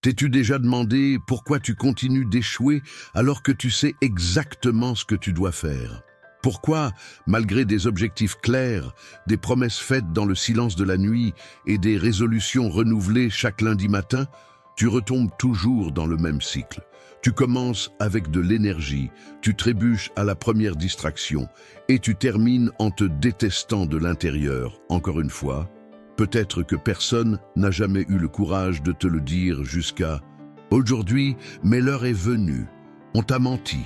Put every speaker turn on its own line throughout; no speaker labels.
T'es-tu déjà demandé pourquoi tu continues d'échouer alors que tu sais exactement ce que tu dois faire? Pourquoi, malgré des objectifs clairs, des promesses faites dans le silence de la nuit et des résolutions renouvelées chaque lundi matin, tu retombes toujours dans le même cycle? Tu commences avec de l'énergie, tu trébuches à la première distraction et tu termines en te détestant de l'intérieur, encore une fois. Peut-être que personne n'a jamais eu le courage de te le dire jusqu'à aujourd'hui, mais l'heure est venue. On t'a menti,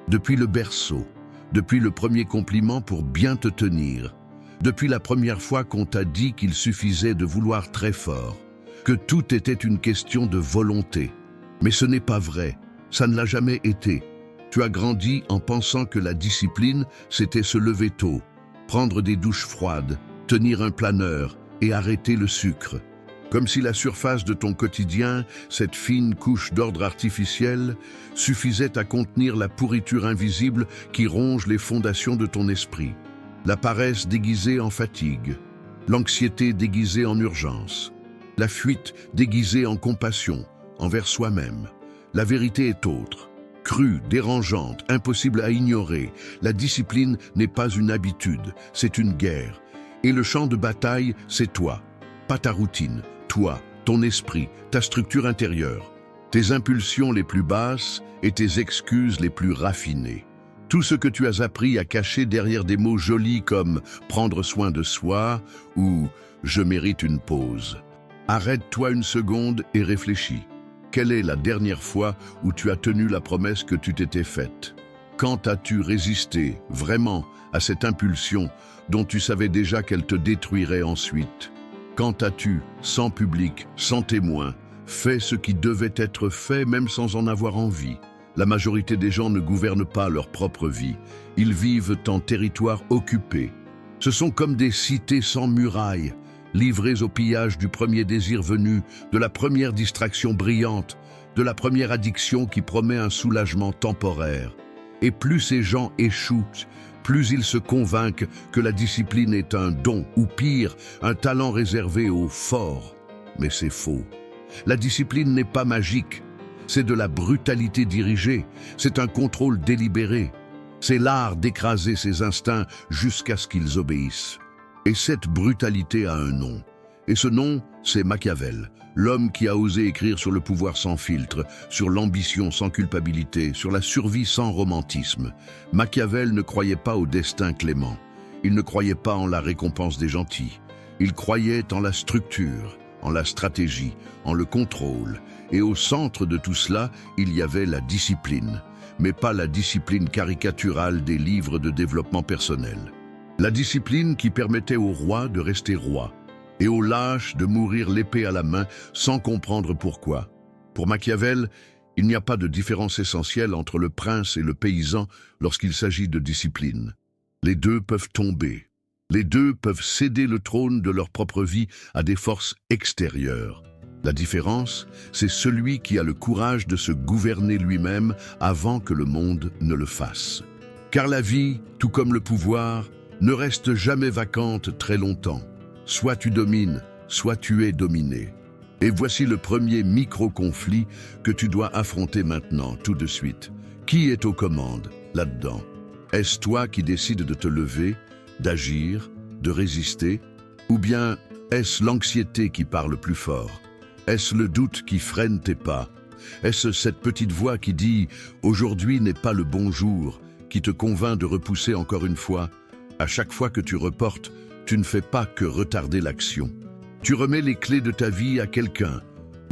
depuis le berceau, depuis le premier compliment pour bien te tenir, depuis la première fois qu'on t'a dit qu'il suffisait de vouloir très fort, que tout était une question de volonté. Mais ce n'est pas vrai, ça ne l'a jamais été. Tu as grandi en pensant que la discipline, c'était se lever tôt, prendre des douches froides, tenir un planeur, et arrêter le sucre. Comme si la surface de ton quotidien, cette fine couche d'ordre artificiel, suffisait à contenir la pourriture invisible qui ronge les fondations de ton esprit. La paresse déguisée en fatigue, l'anxiété déguisée en urgence, la fuite déguisée en compassion envers soi-même. La vérité est autre, crue, dérangeante, impossible à ignorer. La discipline n'est pas une habitude, c'est une guerre. Et le champ de bataille, c'est toi, pas ta routine, toi, ton esprit, ta structure intérieure, tes impulsions les plus basses et tes excuses les plus raffinées. Tout ce que tu as appris à cacher derrière des mots jolis comme « prendre soin de soi » ou « je mérite une pause ». Arrête-toi une seconde et réfléchis. Quelle est la dernière fois où tu as tenu la promesse que tu t'étais faite? Quand as-tu résisté, vraiment, à cette impulsion dont tu savais déjà qu'elle te détruirait ensuite? Quand as-tu, sans public, sans témoin, fait ce qui devait être fait même sans en avoir envie? La majorité des gens ne gouvernent pas leur propre vie. Ils vivent en territoire occupé. Ce sont comme des cités sans murailles, livrées au pillage du premier désir venu, de la première distraction brillante, de la première addiction qui promet un soulagement temporaire. Et plus ces gens échouent, plus ils se convainquent que la discipline est un don, ou pire, un talent réservé aux forts. Mais c'est faux. La discipline n'est pas magique. C'est de la brutalité dirigée. C'est un contrôle délibéré. C'est l'art d'écraser ses instincts jusqu'à ce qu'ils obéissent. Et cette brutalité a un nom. Et ce nom, c'est Machiavel, l'homme qui a osé écrire sur le pouvoir sans filtre, sur l'ambition sans culpabilité, sur la survie sans romantisme. Machiavel ne croyait pas au destin clément. Il ne croyait pas en la récompense des gentils. Il croyait en la structure, en la stratégie, en le contrôle. Et au centre de tout cela, il y avait la discipline. Mais pas la discipline caricaturale des livres de développement personnel. La discipline qui permettait au roi de rester roi, et aux lâches de mourir l'épée à la main sans comprendre pourquoi. Pour Machiavel, il n'y a pas de différence essentielle entre le prince et le paysan lorsqu'il s'agit de discipline. Les deux peuvent tomber. Les deux peuvent céder le trône de leur propre vie à des forces extérieures. La différence, c'est celui qui a le courage de se gouverner lui-même avant que le monde ne le fasse. Car la vie, tout comme le pouvoir, ne reste jamais vacante très longtemps. Soit tu domines, soit tu es dominé. Et voici le premier micro-conflit que tu dois affronter maintenant, tout de suite. Qui est aux commandes, là-dedans? Est-ce toi qui décides de te lever, d'agir, de résister? Ou bien est-ce l'anxiété qui parle plus fort? Est-ce le doute qui freine tes pas? Est-ce cette petite voix qui dit « Aujourd'hui n'est pas le bon jour » qui te convainc de repousser encore une fois? À chaque fois que tu reportes, tu ne fais pas que retarder l'action. Tu remets les clés de ta vie à quelqu'un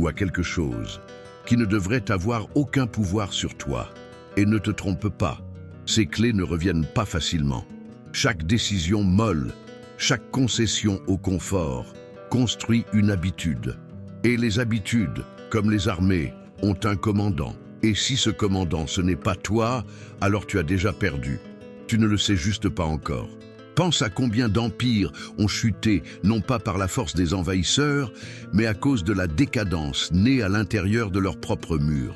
ou à quelque chose qui ne devrait avoir aucun pouvoir sur toi. Et ne te trompe pas, ces clés ne reviennent pas facilement. Chaque décision molle, chaque concession au confort construit une habitude. Et les habitudes, comme les armées, ont un commandant. Et si ce commandant ce n'est pas toi, alors tu as déjà perdu. Tu ne le sais juste pas encore. Pense à combien d'empires ont chuté, non pas par la force des envahisseurs, mais à cause de la décadence née à l'intérieur de leurs propres murs.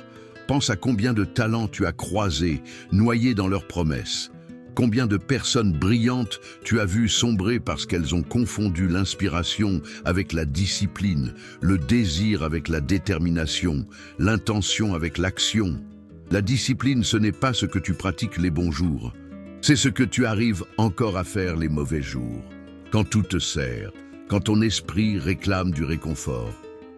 Pense à combien de talents tu as croisés, noyés dans leurs promesses. Combien de personnes brillantes tu as vues sombrer parce qu'elles ont confondu l'inspiration avec la discipline, le désir avec la détermination, l'intention avec l'action. La discipline, ce n'est pas ce que tu pratiques les bons jours. C'est ce que tu arrives encore à faire les mauvais jours. Quand tout te sert, quand ton esprit réclame du réconfort,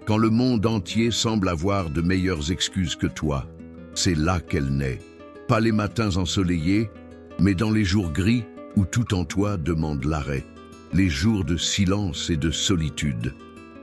quand le monde entier semble avoir de meilleures excuses que toi, c'est là qu'elle naît. Pas les matins ensoleillés, mais dans les jours gris où tout en toi demande l'arrêt. Les jours de silence et de solitude.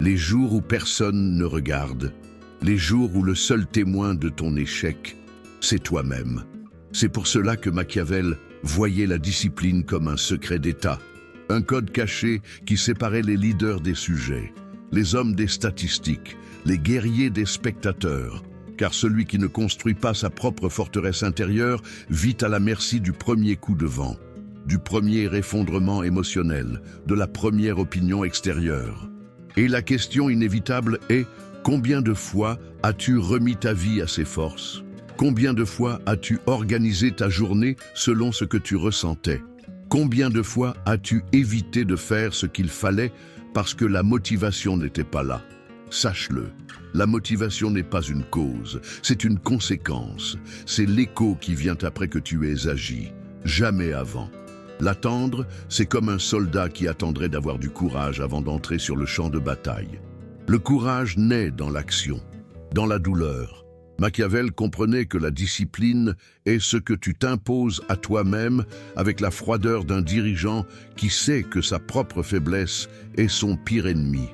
Les jours où personne ne regarde. Les jours où le seul témoin de ton échec, c'est toi-même. C'est pour cela que Machiavel voyait la discipline comme un secret d'État. Un code caché qui séparait les leaders des sujets, les hommes des statistiques, les guerriers des spectateurs. Car celui qui ne construit pas sa propre forteresse intérieure vit à la merci du premier coup de vent, du premier effondrement émotionnel, de la première opinion extérieure. Et la question inévitable est, combien de fois as-tu remis ta vie à ses forces? Combien de fois as-tu organisé ta journée selon ce que tu ressentais? Combien de fois as-tu évité de faire ce qu'il fallait parce que la motivation n'était pas là? Sache-le, la motivation n'est pas une cause, c'est une conséquence. C'est l'écho qui vient après que tu aies agi, jamais avant. L'attendre, c'est comme un soldat qui attendrait d'avoir du courage avant d'entrer sur le champ de bataille. Le courage naît dans l'action, dans la douleur. Machiavel comprenait que la discipline est ce que tu t'imposes à toi-même avec la froideur d'un dirigeant qui sait que sa propre faiblesse est son pire ennemi.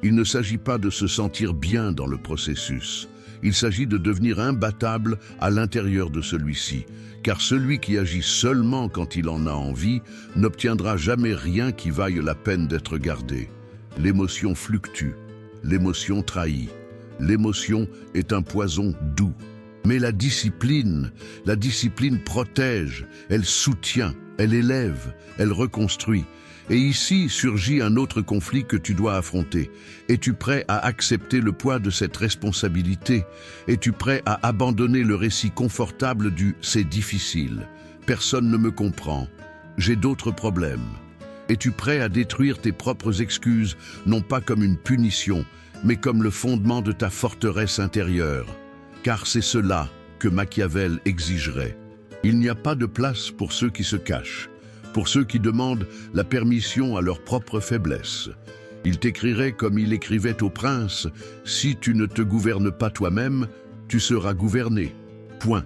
Il ne s'agit pas de se sentir bien dans le processus. Il s'agit de devenir imbattable à l'intérieur de celui-ci, car celui qui agit seulement quand il en a envie n'obtiendra jamais rien qui vaille la peine d'être gardé. L'émotion fluctue, l'émotion trahit. L'émotion est un poison doux. Mais la discipline protège, elle soutient, elle élève, elle reconstruit. Et ici surgit un autre conflit que tu dois affronter. Es-tu prêt à accepter le poids de cette responsabilité? Es-tu prêt à abandonner le récit confortable du « c'est difficile, personne ne me comprend, j'ai d'autres problèmes ». Es-tu prêt à détruire tes propres excuses, non pas comme une punition, mais comme le fondement de ta forteresse intérieure? Car c'est cela que Machiavel exigerait. Il n'y a pas de place pour ceux qui se cachent, pour ceux qui demandent la permission à leur propre faiblesse. Il t'écrirait comme il écrivait au prince, « Si tu ne te gouvernes pas toi-même, tu seras gouverné. » Point.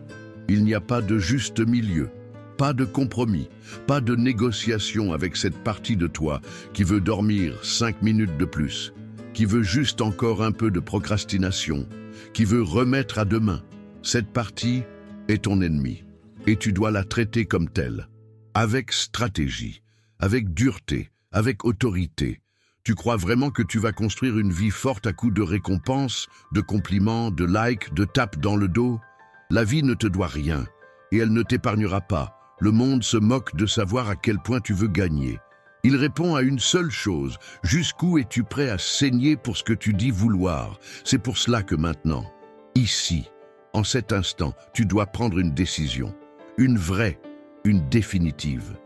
Il n'y a pas de juste milieu, pas de compromis, pas de négociation avec cette partie de toi qui veut dormir 5 minutes de plus, qui veut juste encore un peu de procrastination, qui veut remettre à demain. Cette partie est ton ennemi, et tu dois la traiter comme telle. Avec stratégie, avec dureté, avec autorité. Tu crois vraiment que tu vas construire une vie forte à coups de récompenses, de compliments, de likes, de tapes dans le dos? La vie ne te doit rien, et elle ne t'épargnera pas. Le monde se moque de savoir à quel point tu veux gagner. Il répond à une seule chose, jusqu'où es-tu prêt à saigner pour ce que tu dis vouloir? C'est pour cela que maintenant, ici, en cet instant, tu dois prendre une décision, une vraie, une définitive.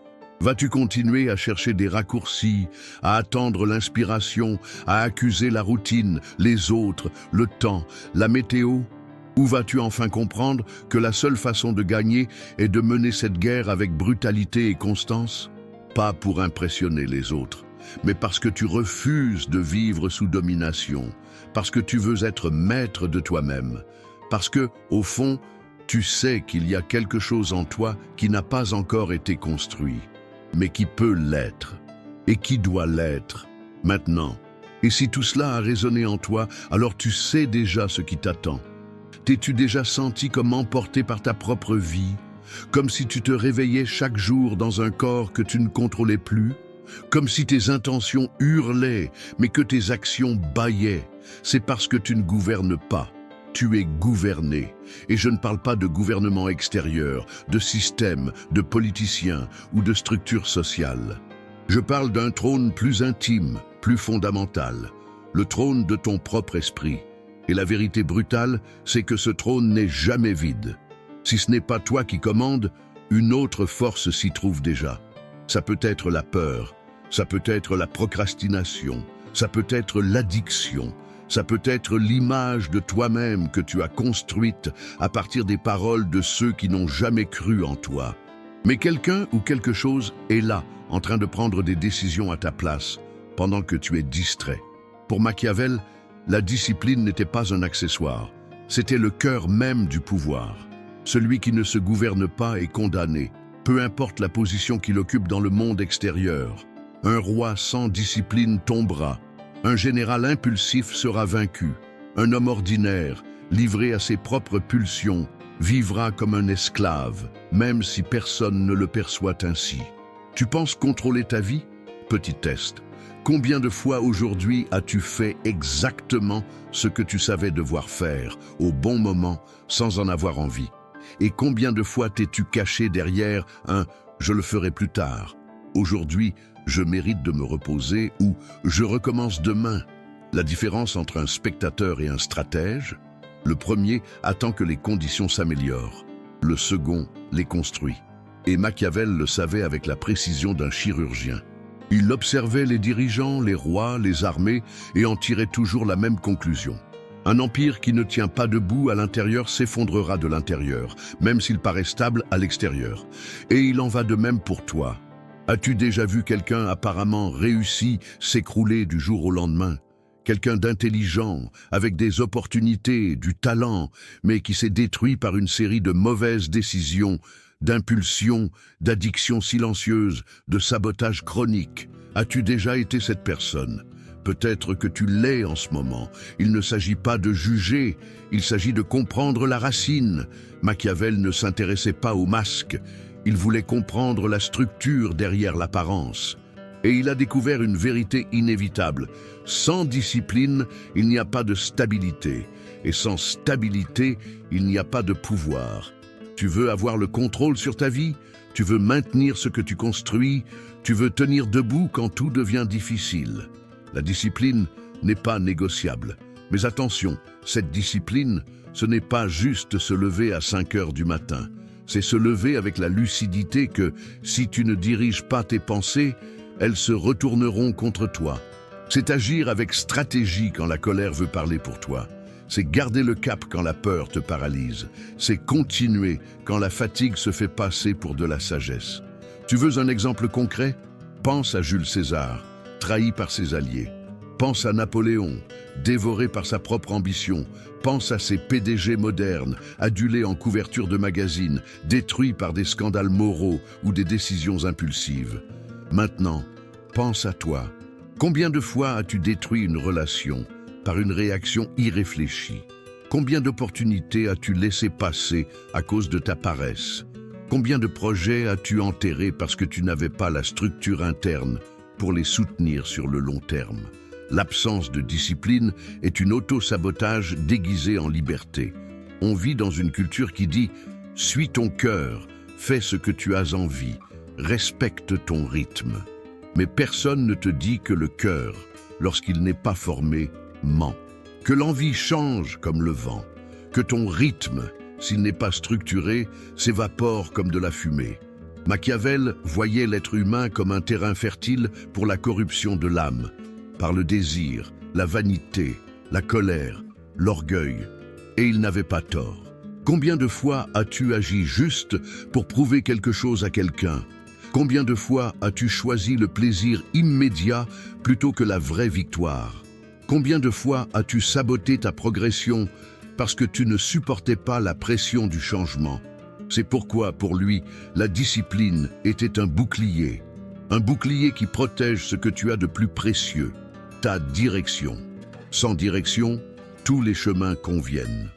Vas-tu continuer à chercher des raccourcis, à attendre l'inspiration, à accuser la routine, les autres, le temps, la météo? Ou vas-tu enfin comprendre que la seule façon de gagner est de mener cette guerre avec brutalité et constance? Pas pour impressionner les autres, mais parce que tu refuses de vivre sous domination, parce que tu veux être maître de toi-même, parce que, au fond, tu sais qu'il y a quelque chose en toi qui n'a pas encore été construit, mais qui peut l'être, et qui doit l'être, maintenant. Et si tout cela a résonné en toi, alors tu sais déjà ce qui t'attend. T'es-tu déjà senti comme emporté par ta propre vie, comme si tu te réveillais chaque jour dans un corps que tu ne contrôlais plus, comme si tes intentions hurlaient, mais que tes actions bâillaient? C'est parce que tu ne gouvernes pas. Tu es gouverné. Et je ne parle pas de gouvernement extérieur, de système, de politiciens ou de structure sociale. Je parle d'un trône plus intime, plus fondamental, le trône de ton propre esprit. Et la vérité brutale, c'est que ce trône n'est jamais vide. Si ce n'est pas toi qui commandes, une autre force s'y trouve déjà. Ça peut être la peur, ça peut être la procrastination, ça peut être l'addiction, ça peut être l'image de toi-même que tu as construite à partir des paroles de ceux qui n'ont jamais cru en toi. Mais quelqu'un ou quelque chose est là, en train de prendre des décisions à ta place, pendant que tu es distrait. Pour Machiavel, la discipline n'était pas un accessoire, c'était le cœur même du pouvoir. Celui qui ne se gouverne pas est condamné, peu importe la position qu'il occupe dans le monde extérieur. Un roi sans discipline tombera, un général impulsif sera vaincu, un homme ordinaire, livré à ses propres pulsions, vivra comme un esclave, même si personne ne le perçoit ainsi. Tu penses contrôler ta vie? Petit test. Combien de fois aujourd'hui as-tu fait exactement ce que tu savais devoir faire, au bon moment, sans en avoir envie? Et combien de fois t'es-tu caché derrière un « je le ferai plus tard » ? Aujourd'hui, je mérite de me reposer ou je recommence demain. La différence entre un spectateur et un stratège? Le premier attend que les conditions s'améliorent. Le second les construit. Et Machiavel le savait avec la précision d'un chirurgien. Il observait les dirigeants, les rois, les armées et en tirait toujours la même conclusion. Un empire qui ne tient pas debout à l'intérieur s'effondrera de l'intérieur, même s'il paraît stable à l'extérieur. Et il en va de même pour toi. As-tu déjà vu quelqu'un apparemment réussi s'écrouler du jour au lendemain? Quelqu'un d'intelligent, avec des opportunités, du talent, mais qui s'est détruit par une série de mauvaises décisions, d'impulsions, d'addictions silencieuses, de sabotage chronique. As-tu déjà été cette personne? Peut-être que tu l'es en ce moment. Il ne s'agit pas de juger, il s'agit de comprendre la racine. Machiavel ne s'intéressait pas au masque, il voulait comprendre la structure derrière l'apparence. Et il a découvert une vérité inévitable. Sans discipline, il n'y a pas de stabilité. Et sans stabilité, il n'y a pas de pouvoir. Tu veux avoir le contrôle sur ta vie? Tu veux maintenir ce que tu construis? Tu veux tenir debout quand tout devient difficile? La discipline n'est pas négociable. Mais attention, cette discipline, ce n'est pas juste se lever à 5 heures du matin. C'est se lever avec la lucidité que, si tu ne diriges pas tes pensées, elles se retourneront contre toi. C'est agir avec stratégie quand la colère veut parler pour toi. C'est garder le cap quand la peur te paralyse. C'est continuer quand la fatigue se fait passer pour de la sagesse. Tu veux un exemple concret? Pense à Jules César, trahi par ses alliés. Pense à Napoléon, dévoré par sa propre ambition. Pense à ces PDG modernes, adulés en couverture de magazines, détruits par des scandales moraux ou des décisions impulsives. Maintenant, pense à toi. Combien de fois as-tu détruit une relation par une réaction irréfléchie? Combien d'opportunités as-tu laissé passer à cause de ta paresse? Combien de projets as-tu enterrés parce que tu n'avais pas la structure interne pour les soutenir sur le long terme? L'absence de discipline est une auto-sabotage déguisé en liberté. On vit dans une culture qui dit « Suis ton cœur, fais ce que tu as envie, respecte ton rythme ». Mais personne ne te dit que le cœur, lorsqu'il n'est pas formé, ment. Que l'envie change comme le vent. Que ton rythme, s'il n'est pas structuré, s'évapore comme de la fumée. Machiavel voyait l'être humain comme un terrain fertile pour la corruption de l'âme, par le désir, la vanité, la colère, l'orgueil. Et il n'avait pas tort. Combien de fois as-tu agi juste pour prouver quelque chose à quelqu'un? Combien de fois as-tu choisi le plaisir immédiat plutôt que la vraie victoire? Combien de fois as-tu saboté ta progression parce que tu ne supportais pas la pression du changement? C'est pourquoi, pour lui, la discipline était un bouclier qui protège ce que tu as de plus précieux, ta direction. Sans direction, tous les chemins conviennent.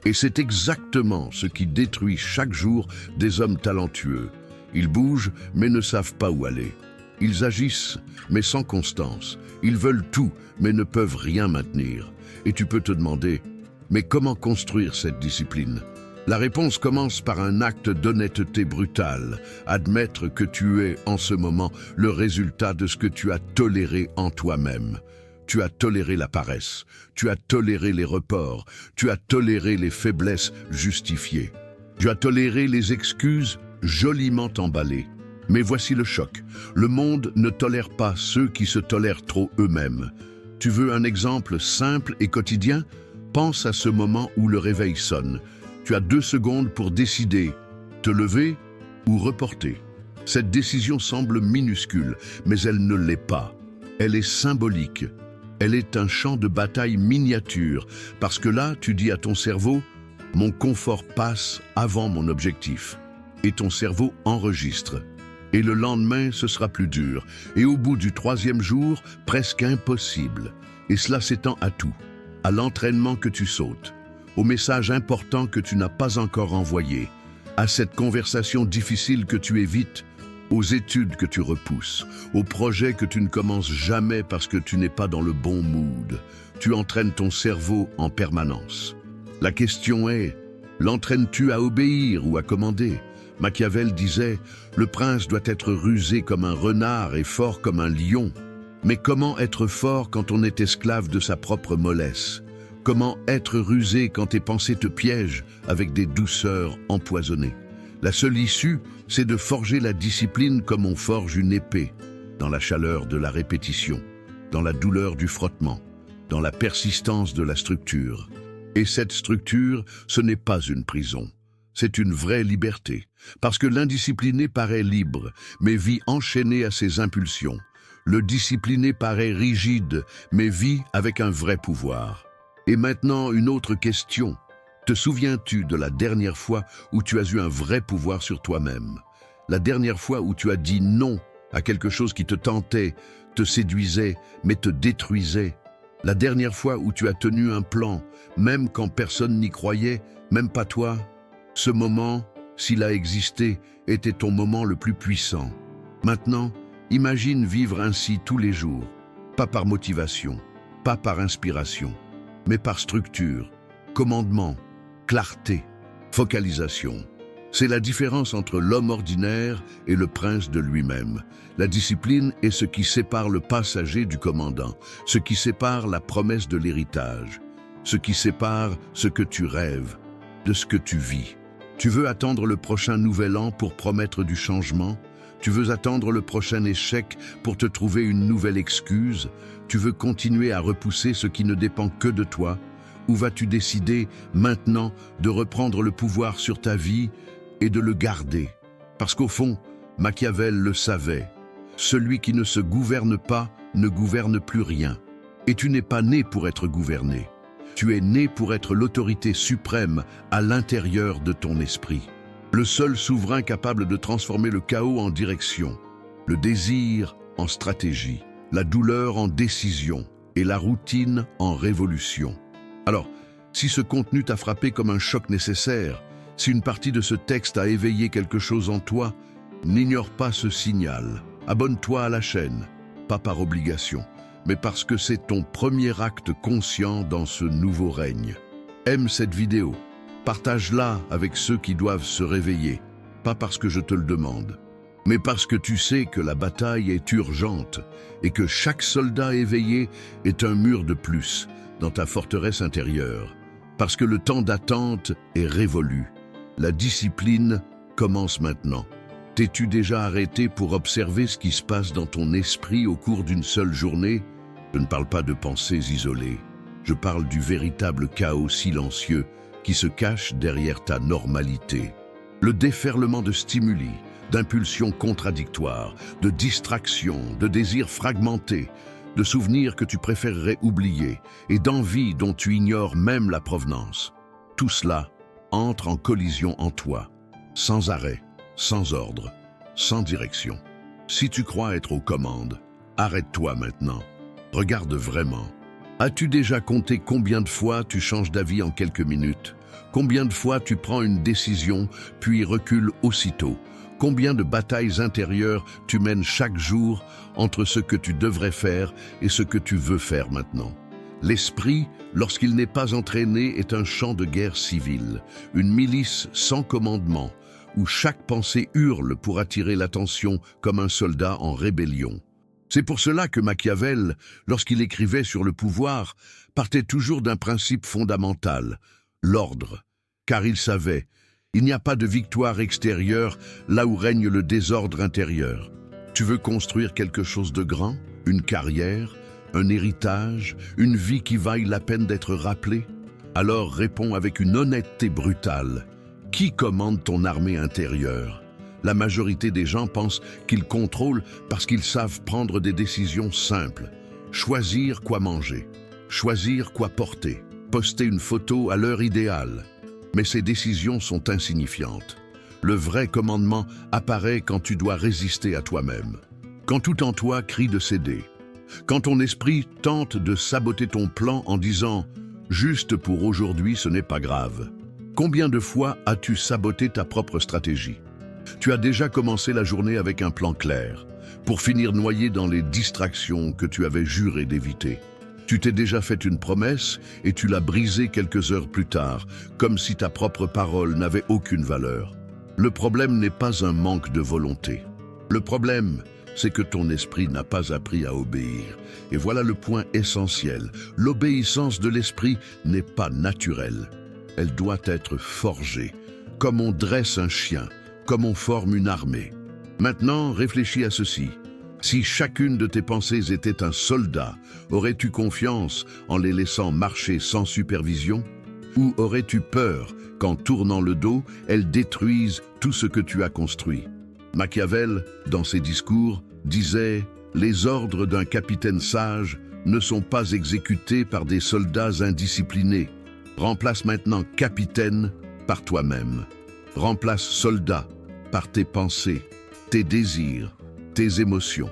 Et c'est exactement ce qui détruit chaque jour des hommes talentueux. Ils bougent, mais ne savent pas où aller. Ils agissent, mais sans constance. Ils veulent tout, mais ne peuvent rien maintenir. Et tu peux te demander, mais comment construire cette discipline? La réponse commence par un acte d'honnêteté brutale. Admettre que tu es, en ce moment, le résultat de ce que tu as toléré en toi-même. Tu as toléré la paresse, tu as toléré les reports, tu as toléré les faiblesses justifiées. Tu as toléré les excuses joliment emballé. Mais voici le choc. Le monde ne tolère pas ceux qui se tolèrent trop eux-mêmes. Tu veux un exemple simple et quotidien? Pense à ce moment où le réveil sonne. Tu as 2 secondes pour décider, te lever ou reporter. Cette décision semble minuscule, mais elle ne l'est pas. Elle est symbolique. Elle est un champ de bataille miniature, parce que là, tu dis à ton cerveau, « Mon confort passe avant mon objectif ». Et ton cerveau enregistre. Et le lendemain, ce sera plus dur. Et au bout du 3e jour, presque impossible. Et cela s'étend à tout. À l'entraînement que tu sautes. Au message important que tu n'as pas encore envoyé. À cette conversation difficile que tu évites. Aux études que tu repousses. Aux projets que tu ne commences jamais parce que tu n'es pas dans le bon mood. Tu entraînes ton cerveau en permanence. La question est, l'entraînes-tu à obéir ou à commander? Machiavel disait, le prince doit être rusé comme un renard et fort comme un lion. Mais comment être fort quand on est esclave de sa propre mollesse? Comment être rusé quand tes pensées te piègent avec des douceurs empoisonnées? La seule issue, c'est de forger la discipline comme on forge une épée, dans la chaleur de la répétition, dans la douleur du frottement, dans la persistance de la structure. Et cette structure, ce n'est pas une prison. C'est une vraie liberté, parce que l'indiscipliné paraît libre, mais vit enchaîné à ses impulsions. Le discipliné paraît rigide, mais vit avec un vrai pouvoir. Et maintenant, une autre question. Te souviens-tu de la dernière fois où tu as eu un vrai pouvoir sur toi-même? La dernière fois où tu as dit non à quelque chose qui te tentait, te séduisait, mais te détruisait? La dernière fois où tu as tenu un plan, même quand personne n'y croyait, même pas toi? Ce moment, s'il a existé, était ton moment le plus puissant. Maintenant, imagine vivre ainsi tous les jours, pas par motivation, pas par inspiration, mais par structure, commandement, clarté, focalisation. C'est la différence entre l'homme ordinaire et le prince de lui-même. La discipline est ce qui sépare le passager du commandant, ce qui sépare la promesse de l'héritage, ce qui sépare ce que tu rêves de ce que tu vis. Tu veux attendre le prochain nouvel an pour promettre du changement? Tu veux attendre le prochain échec pour te trouver une nouvelle excuse? Tu veux continuer à repousser ce qui ne dépend que de toi? Ou vas-tu décider maintenant de reprendre le pouvoir sur ta vie et de le garder? Parce qu'au fond, Machiavel le savait. Celui qui ne se gouverne pas ne gouverne plus rien. Et tu n'es pas né pour être gouverné. Tu es né pour être l'autorité suprême à l'intérieur de ton esprit. Le seul souverain capable de transformer le chaos en direction, le désir en stratégie, la douleur en décision et la routine en révolution. Alors, si ce contenu t'a frappé comme un choc nécessaire, si une partie de ce texte a éveillé quelque chose en toi, n'ignore pas ce signal. Abonne-toi à la chaîne, pas par obligation, mais parce que c'est ton premier acte conscient dans ce nouveau règne. Aime cette vidéo, partage-la avec ceux qui doivent se réveiller, pas parce que je te le demande, mais parce que tu sais que la bataille est urgente et que chaque soldat éveillé est un mur de plus dans ta forteresse intérieure, parce que le temps d'attente est révolu. La discipline commence maintenant. T'es-tu déjà arrêté pour observer ce qui se passe dans ton esprit au cours d'une seule journée? Je ne parle pas de pensées isolées. Je parle du véritable chaos silencieux qui se cache derrière ta normalité. Le déferlement de stimuli, d'impulsions contradictoires, de distractions, de désirs fragmentés, de souvenirs que tu préférerais oublier et d'envies dont tu ignores même la provenance. Tout cela entre en collision en toi, sans arrêt, sans ordre, sans direction. Si tu crois être aux commandes, arrête-toi maintenant. Regarde vraiment. As-tu déjà compté combien de fois tu changes d'avis en quelques minutes? Combien de fois tu prends une décision, puis recules aussitôt? Combien de batailles intérieures tu mènes chaque jour entre ce que tu devrais faire et ce que tu veux faire maintenant? L'esprit, lorsqu'il n'est pas entraîné, est un champ de guerre civile, une milice sans commandement, où chaque pensée hurle pour attirer l'attention comme un soldat en rébellion. C'est pour cela que Machiavel, lorsqu'il écrivait sur le pouvoir, partait toujours d'un principe fondamental, l'ordre, car il savait, Il n'y a pas de victoire extérieure là où règne le désordre intérieur. Tu veux construire quelque chose de grand, une carrière, un héritage, une vie qui vaille la peine d'être rappelée? Alors réponds avec une honnêteté brutale. Qui commande ton armée intérieure? La majorité des gens pensent qu'ils contrôlent parce qu'ils savent prendre des décisions simples. Choisir quoi manger, choisir quoi porter, poster une photo à l'heure idéale. Mais ces décisions sont insignifiantes. Le vrai commandement apparaît quand tu dois résister à toi-même. Quand tout en toi crie de céder. Quand ton esprit tente de saboter ton plan en disant « juste pour aujourd'hui, ce n'est pas grave ». Combien de fois as-tu saboté ta propre stratégie? Tu as déjà commencé la journée avec un plan clair, pour finir noyé dans les distractions que tu avais juré d'éviter. Tu t'es déjà fait une promesse et tu l'as brisée quelques heures plus tard, comme si ta propre parole n'avait aucune valeur. Le problème n'est pas un manque de volonté. Le problème, c'est que ton esprit n'a pas appris à obéir. Et voilà le point essentiel. L'obéissance de l'esprit n'est pas naturelle. Elle doit être forgée, comme on dresse un chien, comme on forme une armée. Maintenant, réfléchis à ceci. Si chacune de tes pensées était un soldat, aurais-tu confiance en les laissant marcher sans supervision? Ou aurais-tu peur qu'en tournant le dos, elles détruisent tout ce que tu as construit? Machiavel, dans ses discours, disait « Les ordres d'un capitaine sage ne sont pas exécutés par des soldats indisciplinés. Remplace maintenant capitaine par toi-même. Remplace soldat par tes pensées, tes désirs, tes émotions.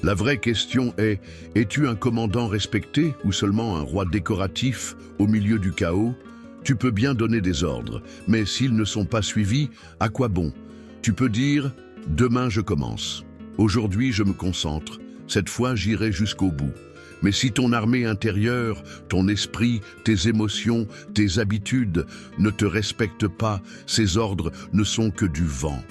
La vraie question est, es-tu un commandant respecté ou seulement un roi décoratif au milieu du chaos? Tu peux bien donner des ordres, mais s'ils ne sont pas suivis, à quoi bon? Tu peux dire, demain je commence. Aujourd'hui je me concentre. Cette fois j'irai jusqu'au bout. Mais si ton armée intérieure, ton esprit, tes émotions, tes habitudes ne te respectent pas, ces ordres ne sont que du vent.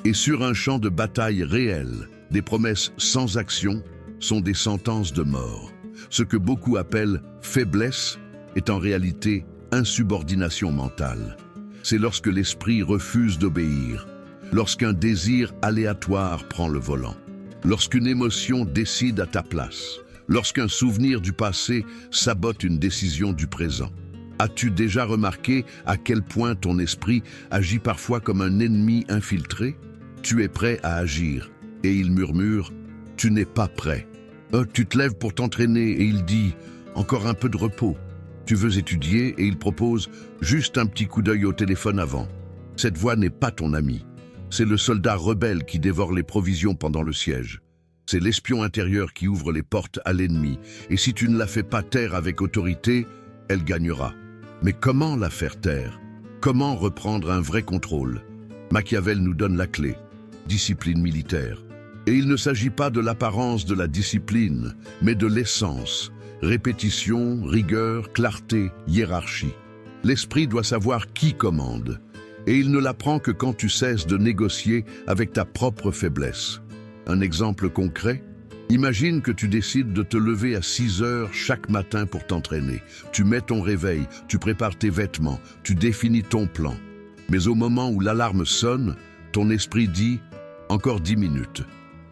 Et sur un champ de bataille réel, des promesses sans action sont des sentences de mort. Ce que beaucoup appellent faiblesse est en réalité insubordination mentale. C'est lorsque l'esprit refuse d'obéir, lorsqu'un désir aléatoire prend le volant, lorsqu'une émotion décide à ta place, lorsqu'un souvenir du passé sabote une décision du présent. As-tu déjà remarqué à quel point ton esprit agit parfois comme un ennemi infiltré? Tu es prêt à agir, et il murmure « Tu n'es pas prêt ». Tu te lèves pour t'entraîner et il dit « Encore un peu de repos ». Tu veux étudier et il propose « Juste un petit coup d'œil au téléphone avant ». Cette voix n'est pas ton ami. C'est le soldat rebelle qui dévore les provisions pendant le siège. C'est l'espion intérieur qui ouvre les portes à l'ennemi. Et si tu ne la fais pas taire avec autorité, elle gagnera. Mais comment la faire taire? Comment reprendre un vrai contrôle? Machiavel nous donne la clé. Discipline militaire. Et il ne s'agit pas de l'apparence de la discipline, mais de l'essence. Répétition, rigueur, clarté, hiérarchie. L'esprit doit savoir qui commande. Et il ne l'apprend que quand tu cesses de négocier avec ta propre faiblesse. Un exemple concret? Imagine que tu décides de te lever à 6 heures chaque matin pour t'entraîner. Tu mets ton réveil, tu prépares tes vêtements, tu définis ton plan. Mais au moment où l'alarme sonne, ton esprit dit « Encore 10 minutes ».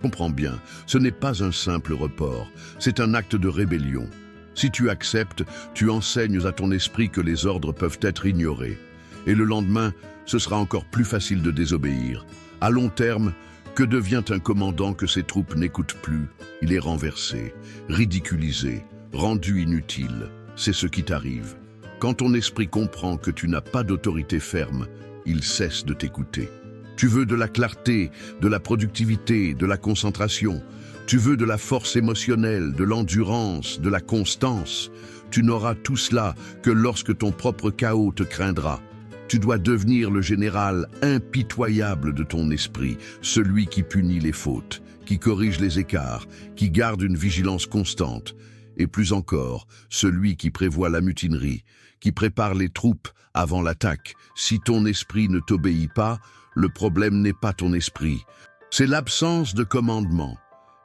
Comprends bien, ce n'est pas un simple report, c'est un acte de rébellion. Si tu acceptes, tu enseignes à ton esprit que les ordres peuvent être ignorés. Et le lendemain, ce sera encore plus facile de désobéir. À long terme, que devient un commandant que ses troupes n'écoutent plus? Il est renversé, ridiculisé, rendu inutile. C'est ce qui t'arrive. Quand ton esprit comprend que tu n'as pas d'autorité ferme, il cesse de t'écouter. Tu veux de la clarté, de la productivité, de la concentration. Tu veux de la force émotionnelle, de l'endurance, de la constance. Tu n'auras tout cela que lorsque ton propre chaos te craindra. Tu dois devenir le général impitoyable de ton esprit, celui qui punit les fautes, qui corrige les écarts, qui garde une vigilance constante. Et plus encore, celui qui prévoit la mutinerie, qui prépare les troupes avant l'attaque. Si ton esprit ne t'obéit pas, le problème n'est pas ton esprit, c'est l'absence de commandement.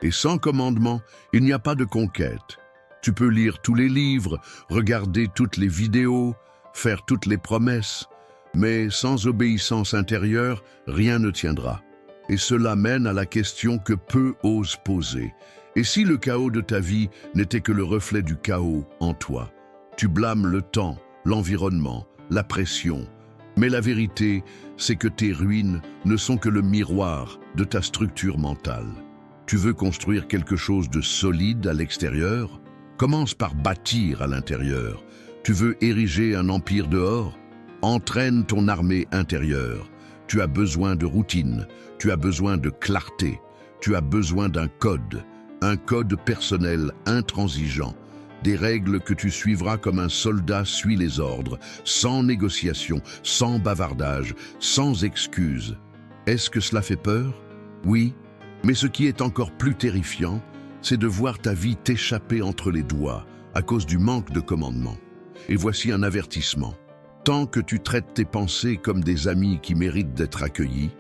Et sans commandement, il n'y a pas de conquête. Tu peux lire tous les livres, regarder toutes les vidéos, faire toutes les promesses, Mais sans obéissance intérieure, rien ne tiendra. Et cela mène à la question que peu osent poser. Et si le chaos de ta vie n'était que le reflet du chaos en toi? Tu blâmes le temps, l'environnement, la pression. Mais la vérité, c'est que tes ruines ne sont que le miroir de ta structure mentale. Tu veux construire quelque chose de solide à l'extérieur? Commence par bâtir à l'intérieur. Tu veux ériger un empire dehors? Entraîne ton armée intérieure. Tu as besoin de routine, tu as besoin de clarté, tu as besoin d'un code personnel intransigeant, des règles que tu suivras comme un soldat suit les ordres, sans négociation, sans bavardage, sans excuse. Est-ce que cela fait peur? Oui, mais ce qui est encore plus terrifiant, c'est de voir ta vie t'échapper entre les doigts à cause du manque de commandement. Et voici un avertissement. Tant que tu traites tes pensées comme des amis qui méritent d'être accueillis,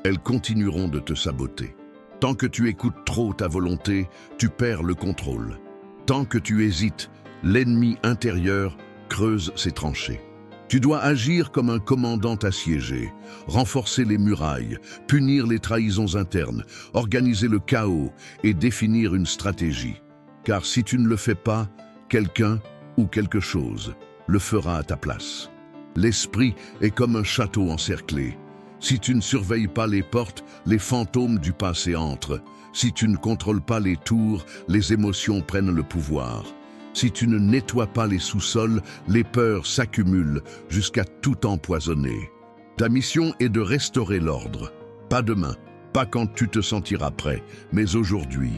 elles continueront de te saboter. Tant que tu écoutes trop ta volonté, tu perds le contrôle. Tant que tu hésites, l'ennemi intérieur creuse ses tranchées. Tu dois agir comme un commandant assiégé, renforcer les murailles, punir les trahisons internes, organiser le chaos et définir une stratégie. Car si tu ne le fais pas, quelqu'un ou quelque chose le fera à ta place. L'esprit est comme un château encerclé. Si tu ne surveilles pas les portes, les fantômes du passé entrent. Si tu ne contrôles pas les tours, les émotions prennent le pouvoir. Si tu ne nettoies pas les sous-sols, les peurs s'accumulent jusqu'à tout empoisonner. Ta mission est de restaurer l'ordre. Pas demain, pas quand tu te sentiras prêt, mais aujourd'hui.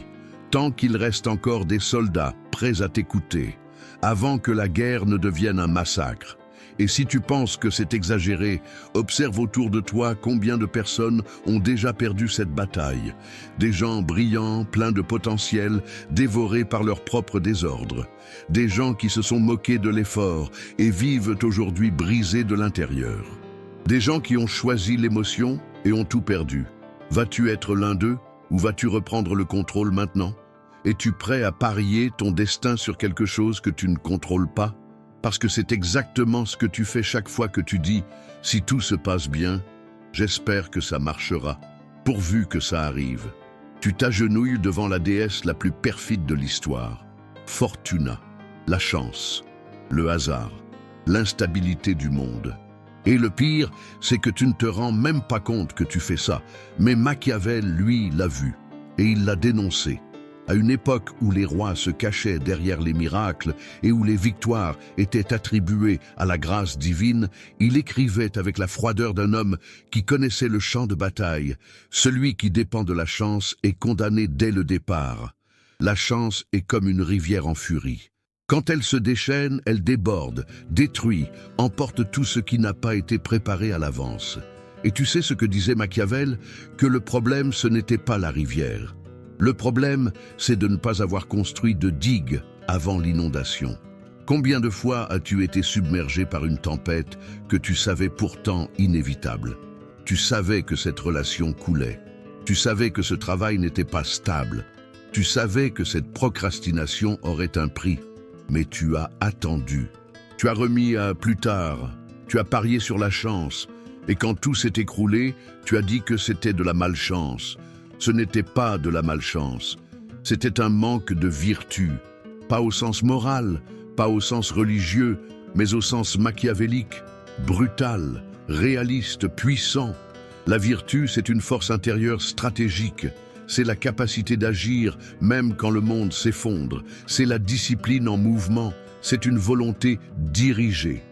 Tant qu'il reste encore des soldats prêts à t'écouter, avant que la guerre ne devienne un massacre. Et si tu penses que c'est exagéré, observe autour de toi combien de personnes ont déjà perdu cette bataille. Des gens brillants, pleins de potentiel, dévorés par leur propre désordre. Des gens qui se sont moqués de l'effort et vivent aujourd'hui brisés de l'intérieur. Des gens qui ont choisi l'émotion et ont tout perdu. Vas-tu être l'un d'eux ou vas-tu reprendre le contrôle maintenant? Es-tu prêt à parier ton destin sur quelque chose que tu ne contrôles pas? Parce que c'est exactement ce que tu fais chaque fois que tu dis « Si tout se passe bien, j'espère que ça marchera, pourvu que ça arrive ». Tu t'agenouilles devant la déesse la plus perfide de l'histoire. Fortuna, la chance, le hasard, l'instabilité du monde. Et le pire, c'est que tu ne te rends même pas compte que tu fais ça. Mais Machiavel, lui, l'a vu, et il l'a dénoncé. À une époque où les rois se cachaient derrière les miracles et où les victoires étaient attribuées à la grâce divine, il écrivait avec la froideur d'un homme qui connaissait le champ de bataille. Celui qui dépend de la chance est condamné dès le départ. La chance est comme une rivière en furie. Quand elle se déchaîne, elle déborde, détruit, emporte tout ce qui n'a pas été préparé à l'avance. Et tu sais ce que disait Machiavel? Que le problème, ce n'était pas la rivière. Le problème, c'est de ne pas avoir construit de digue avant l'inondation. Combien de fois as-tu été submergé par une tempête que tu savais pourtant inévitable? Tu savais que cette relation coulait. Tu savais que ce travail n'était pas stable. Tu savais que cette procrastination aurait un prix. Mais tu as attendu. Tu as remis à plus tard. Tu as parié sur la chance. Et quand tout s'est écroulé, tu as dit que c'était de la malchance. Ce n'était pas de la malchance, c'était un manque de vertu, pas au sens moral, pas au sens religieux, mais au sens machiavélique, brutal, réaliste, puissant. La vertu, c'est une force intérieure stratégique, c'est la capacité d'agir même quand le monde s'effondre, c'est la discipline en mouvement, c'est une volonté dirigée.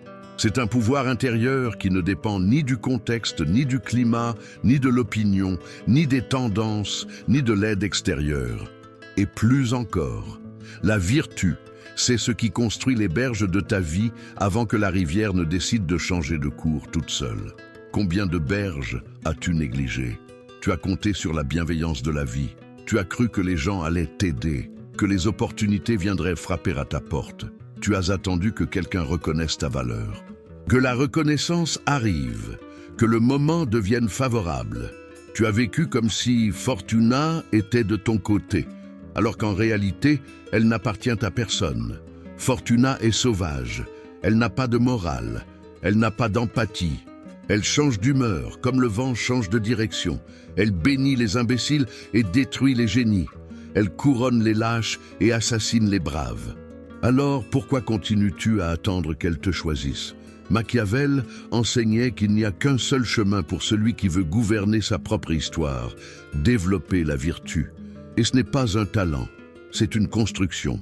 C'est un pouvoir intérieur qui ne dépend ni du contexte, ni du climat, ni de l'opinion, ni des tendances, ni de l'aide extérieure. Et plus encore, la vertu, c'est ce qui construit les berges de ta vie avant que la rivière ne décide de changer de cours toute seule. Combien de berges as-tu négligées? Tu as compté sur la bienveillance de la vie. Tu as cru que les gens allaient t'aider, que les opportunités viendraient frapper à ta porte. Tu as attendu que quelqu'un reconnaisse ta valeur. Que la reconnaissance arrive, que le moment devienne favorable. Tu as vécu comme si Fortuna était de ton côté, alors qu'en réalité, elle n'appartient à personne. Fortuna est sauvage, elle n'a pas de morale, elle n'a pas d'empathie. Elle change d'humeur, comme le vent change de direction. Elle bénit les imbéciles et détruit les génies. Elle couronne les lâches et assassine les braves. Alors, pourquoi continues-tu à attendre qu'elle te choisisse? Machiavel enseignait qu'il n'y a qu'un seul chemin pour celui qui veut gouverner sa propre histoire, développer la vertu. Et ce n'est pas un talent, c'est une construction.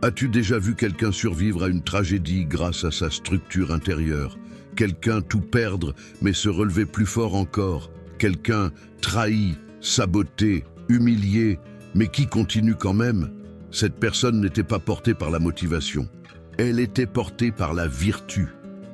As-tu déjà vu quelqu'un survivre à une tragédie grâce à sa structure intérieure? Quelqu'un tout perdre, mais se relever plus fort encore? Quelqu'un trahi, saboté, humilié, mais qui continue quand même? Cette personne n'était pas portée par la motivation. Elle était portée par la vertu.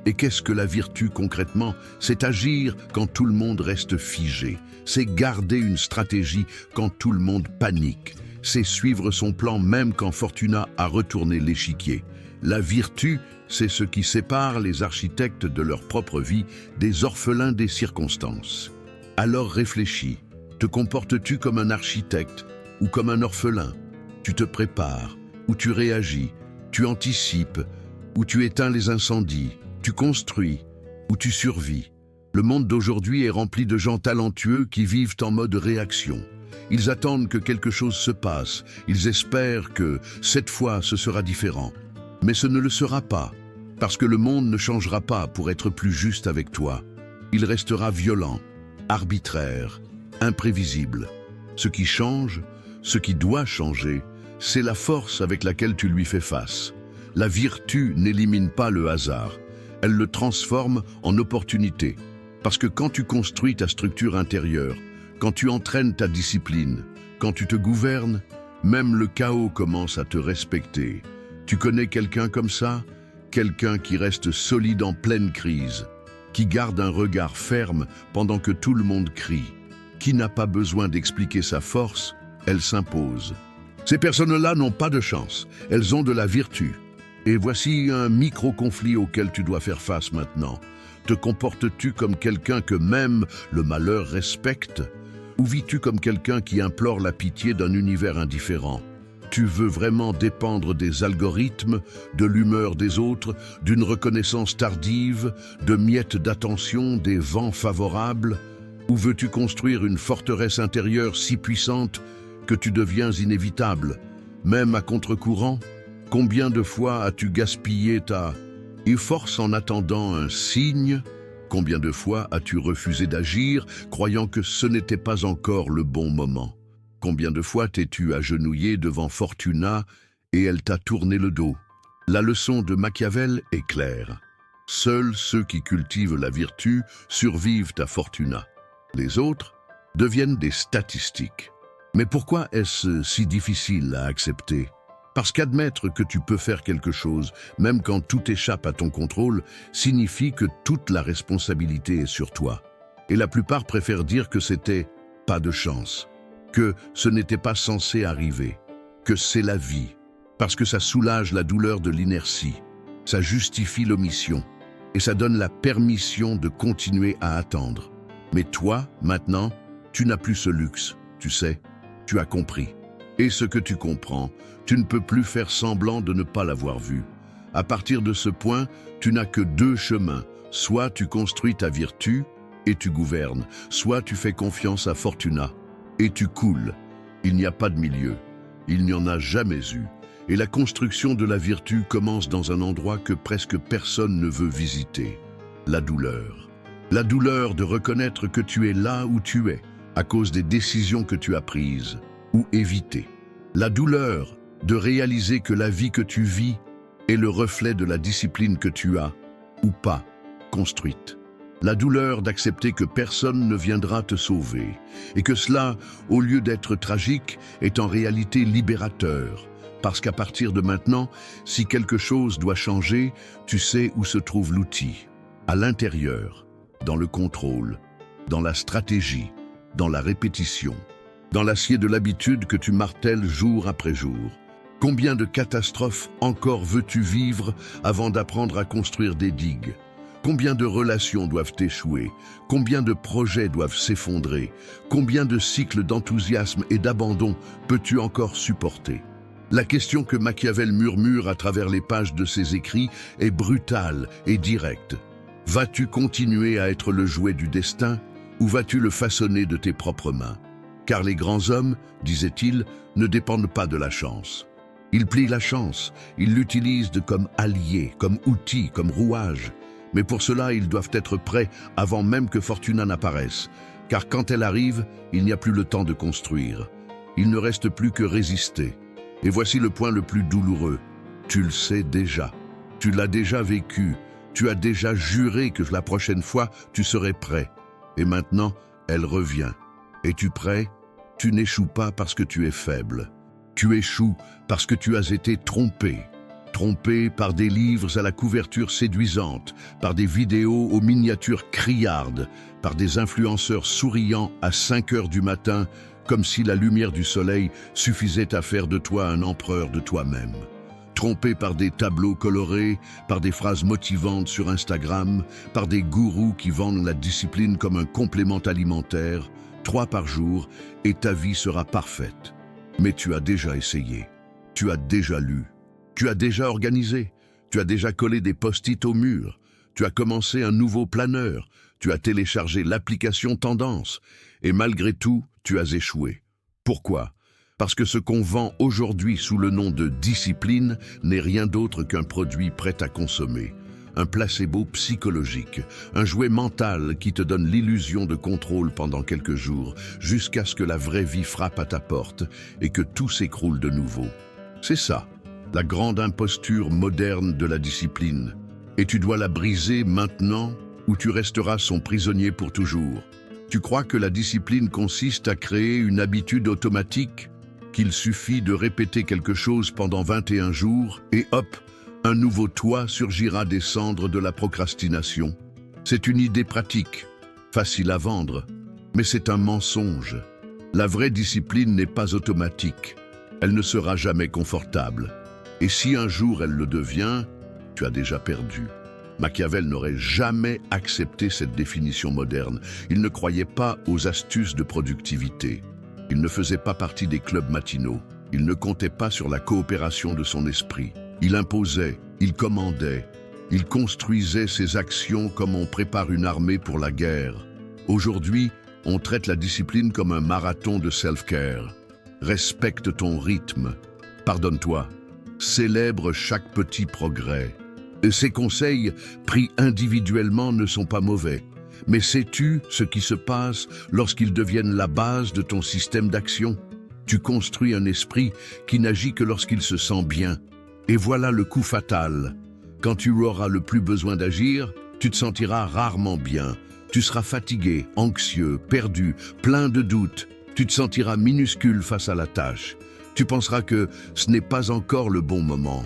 Et qu'est-ce que la vertu concrètement? C'est agir quand tout le monde reste figé. C'est garder une stratégie quand tout le monde panique. C'est suivre son plan même quand Fortuna a retourné l'échiquier. La vertu, c'est ce qui sépare les architectes de leur propre vie des orphelins des circonstances. Alors réfléchis, te comportes-tu comme un architecte ou comme un orphelin? Tu te prépares ou tu réagis, tu anticipes ou tu éteins les incendies, tu construis ou tu survis. Le monde d'aujourd'hui est rempli de gens talentueux qui vivent en mode réaction. Ils attendent que quelque chose se passe, ils espèrent que cette fois ce sera différent. Mais ce ne le sera pas, parce que le monde ne changera pas pour être plus juste avec toi. Il restera violent, arbitraire, imprévisible. Ce qui change, ce qui doit changer, c'est la force avec laquelle tu lui fais face. La vertu n'élimine pas le hasard, elle le transforme en opportunité. Parce que quand tu construis ta structure intérieure, quand tu entraînes ta discipline, quand tu te gouvernes, même le chaos commence à te respecter. Tu connais quelqu'un comme ça? Quelqu'un qui reste solide en pleine crise, qui garde un regard ferme pendant que tout le monde crie, qui n'a pas besoin d'expliquer sa force, elle s'impose. Ces personnes-là n'ont pas de chance, elles ont de la vertu. Et voici un micro-conflit auquel tu dois faire face maintenant. Te comportes-tu comme quelqu'un que même le malheur respecte? Ou vis-tu comme quelqu'un qui implore la pitié d'un univers indifférent? Tu veux vraiment dépendre des algorithmes, de l'humeur des autres, d'une reconnaissance tardive, de miettes d'attention, des vents favorables? Ou veux-tu construire une forteresse intérieure si puissante que tu deviens inévitable, même à contre-courant? Combien de fois as-tu gaspillé ta force en attendant un signe? Combien de fois as-tu refusé d'agir, croyant que ce n'était pas encore le bon moment? Combien de fois t'es-tu agenouillé devant Fortuna et elle t'a tourné le dos? La leçon de Machiavel est claire. Seuls ceux qui cultivent la vertu survivent à Fortuna. Les autres deviennent des statistiques. Mais pourquoi est-ce si difficile à accepter? Parce qu'admettre que tu peux faire quelque chose, même quand tout échappe à ton contrôle, signifie que toute la responsabilité est sur toi. Et la plupart préfèrent dire que c'était pas de chance, que ce n'était pas censé arriver, que c'est la vie, parce que ça soulage la douleur de l'inertie, ça justifie l'omission, et ça donne la permission de continuer à attendre. Mais toi, maintenant, tu n'as plus ce luxe, tu sais, tu as compris. Et ce que tu comprends, tu ne peux plus faire semblant de ne pas l'avoir vu. À partir de ce point, tu n'as que deux chemins. Soit tu construis ta vertu et tu gouvernes, soit tu fais confiance à Fortuna et tu coules. Il n'y a pas de milieu. Il n'y en a jamais eu. Et la construction de la vertu commence dans un endroit que presque personne ne veut visiter. La douleur. La douleur de reconnaître que tu es là où tu es, à cause des décisions que tu as prises ou évitées. La douleur de réaliser que la vie que tu vis est le reflet de la discipline que tu as, ou pas, construite. La douleur d'accepter que personne ne viendra te sauver, et que cela, au lieu d'être tragique, est en réalité libérateur. Parce qu'à partir de maintenant, si quelque chose doit changer, tu sais où se trouve l'outil. À l'intérieur, dans le contrôle, dans la stratégie, dans la répétition, dans l'acier de l'habitude que tu martèles jour après jour. Combien de catastrophes encore veux-tu vivre avant d'apprendre à construire des digues? Combien de relations doivent échouer? Combien de projets doivent s'effondrer? Combien de cycles d'enthousiasme et d'abandon peux-tu encore supporter? La question que Machiavel murmure à travers les pages de ses écrits est brutale et directe. Vas-tu continuer à être le jouet du destin ou vas-tu le façonner de tes propres mains? Car les grands hommes, disait-il, ne dépendent pas de la chance. Ils plient la chance, ils l'utilisent comme allié, comme outil, comme rouage. Mais pour cela, ils doivent être prêts avant même que Fortuna n'apparaisse. Car quand elle arrive, il n'y a plus le temps de construire. Il ne reste plus que résister. Et voici le point le plus douloureux. Tu le sais déjà. Tu l'as déjà vécu. Tu as déjà juré que la prochaine fois, tu serais prêt. Et maintenant, elle revient. Es-tu prêt? Tu n'échoues pas parce que tu es faible. Tu échoues parce que tu as été trompé. Trompé par des livres à la couverture séduisante, par des vidéos aux miniatures criardes, par des influenceurs souriants à 5 heures du matin, comme si la lumière du soleil suffisait à faire de toi un empereur de toi-même. Trompé par des tableaux colorés, par des phrases motivantes sur Instagram, par des gourous qui vendent la discipline comme un complément alimentaire, 3 par jour, et ta vie sera parfaite. Mais tu as déjà essayé, tu as déjà lu, tu as déjà organisé, tu as déjà collé des post-it au mur, tu as commencé un nouveau planeur, tu as téléchargé l'application Tendance, et malgré tout, tu as échoué. Pourquoi ? Parce que ce qu'on vend aujourd'hui sous le nom de discipline n'est rien d'autre qu'un produit prêt à consommer. Un placebo psychologique, un jouet mental qui te donne l'illusion de contrôle pendant quelques jours, jusqu'à ce que la vraie vie frappe à ta porte et que tout s'écroule de nouveau. C'est ça, la grande imposture moderne de la discipline. Et tu dois la briser maintenant ou tu resteras son prisonnier pour toujours. Tu crois que la discipline consiste à créer une habitude automatique, qu'il suffit de répéter quelque chose pendant 21 jours et hop, un nouveau toi surgira des cendres de la procrastination. C'est une idée pratique, facile à vendre, mais c'est un mensonge. La vraie discipline n'est pas automatique. Elle ne sera jamais confortable. Et si un jour elle le devient, tu as déjà perdu. Machiavel n'aurait jamais accepté cette définition moderne. Il ne croyait pas aux astuces de productivité. Il ne faisait pas partie des clubs matinaux. Il ne comptait pas sur la coopération de son esprit. Il imposait, il commandait, il construisait ses actions comme on prépare une armée pour la guerre. Aujourd'hui, on traite la discipline comme un marathon de self-care. Respecte ton rythme, pardonne-toi, célèbre chaque petit progrès. Et ces conseils, pris individuellement, ne sont pas mauvais. Mais sais-tu ce qui se passe lorsqu'ils deviennent la base de ton système d'action? Tu construis un esprit qui n'agit que lorsqu'il se sent bien. Et voilà le coup fatal. Quand tu auras le plus besoin d'agir, tu te sentiras rarement bien. Tu seras fatigué, anxieux, perdu, plein de doutes. Tu te sentiras minuscule face à la tâche. Tu penseras que ce n'est pas encore le bon moment.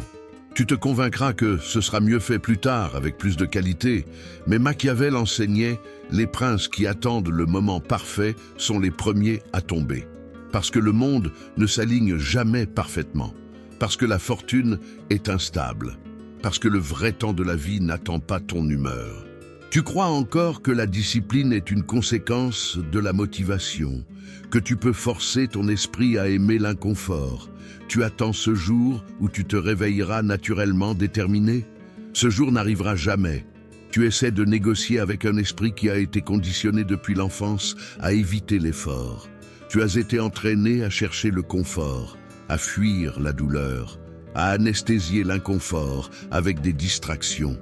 Tu te convaincras que ce sera mieux fait plus tard, avec plus de qualité. Mais Machiavel enseignait, les princes qui attendent le moment parfait sont les premiers à tomber. Parce que le monde ne s'aligne jamais parfaitement. Parce que la fortune est instable. Parce que le vrai temps de la vie n'attend pas ton humeur. Tu crois encore que la discipline est une conséquence de la motivation, que tu peux forcer ton esprit à aimer l'inconfort. Tu attends ce jour où tu te réveilleras naturellement déterminé. Ce jour n'arrivera jamais. Tu essaies de négocier avec un esprit qui a été conditionné depuis l'enfance à éviter l'effort. Tu as été entraîné à chercher le confort, à fuir la douleur, à anesthésier l'inconfort avec des distractions.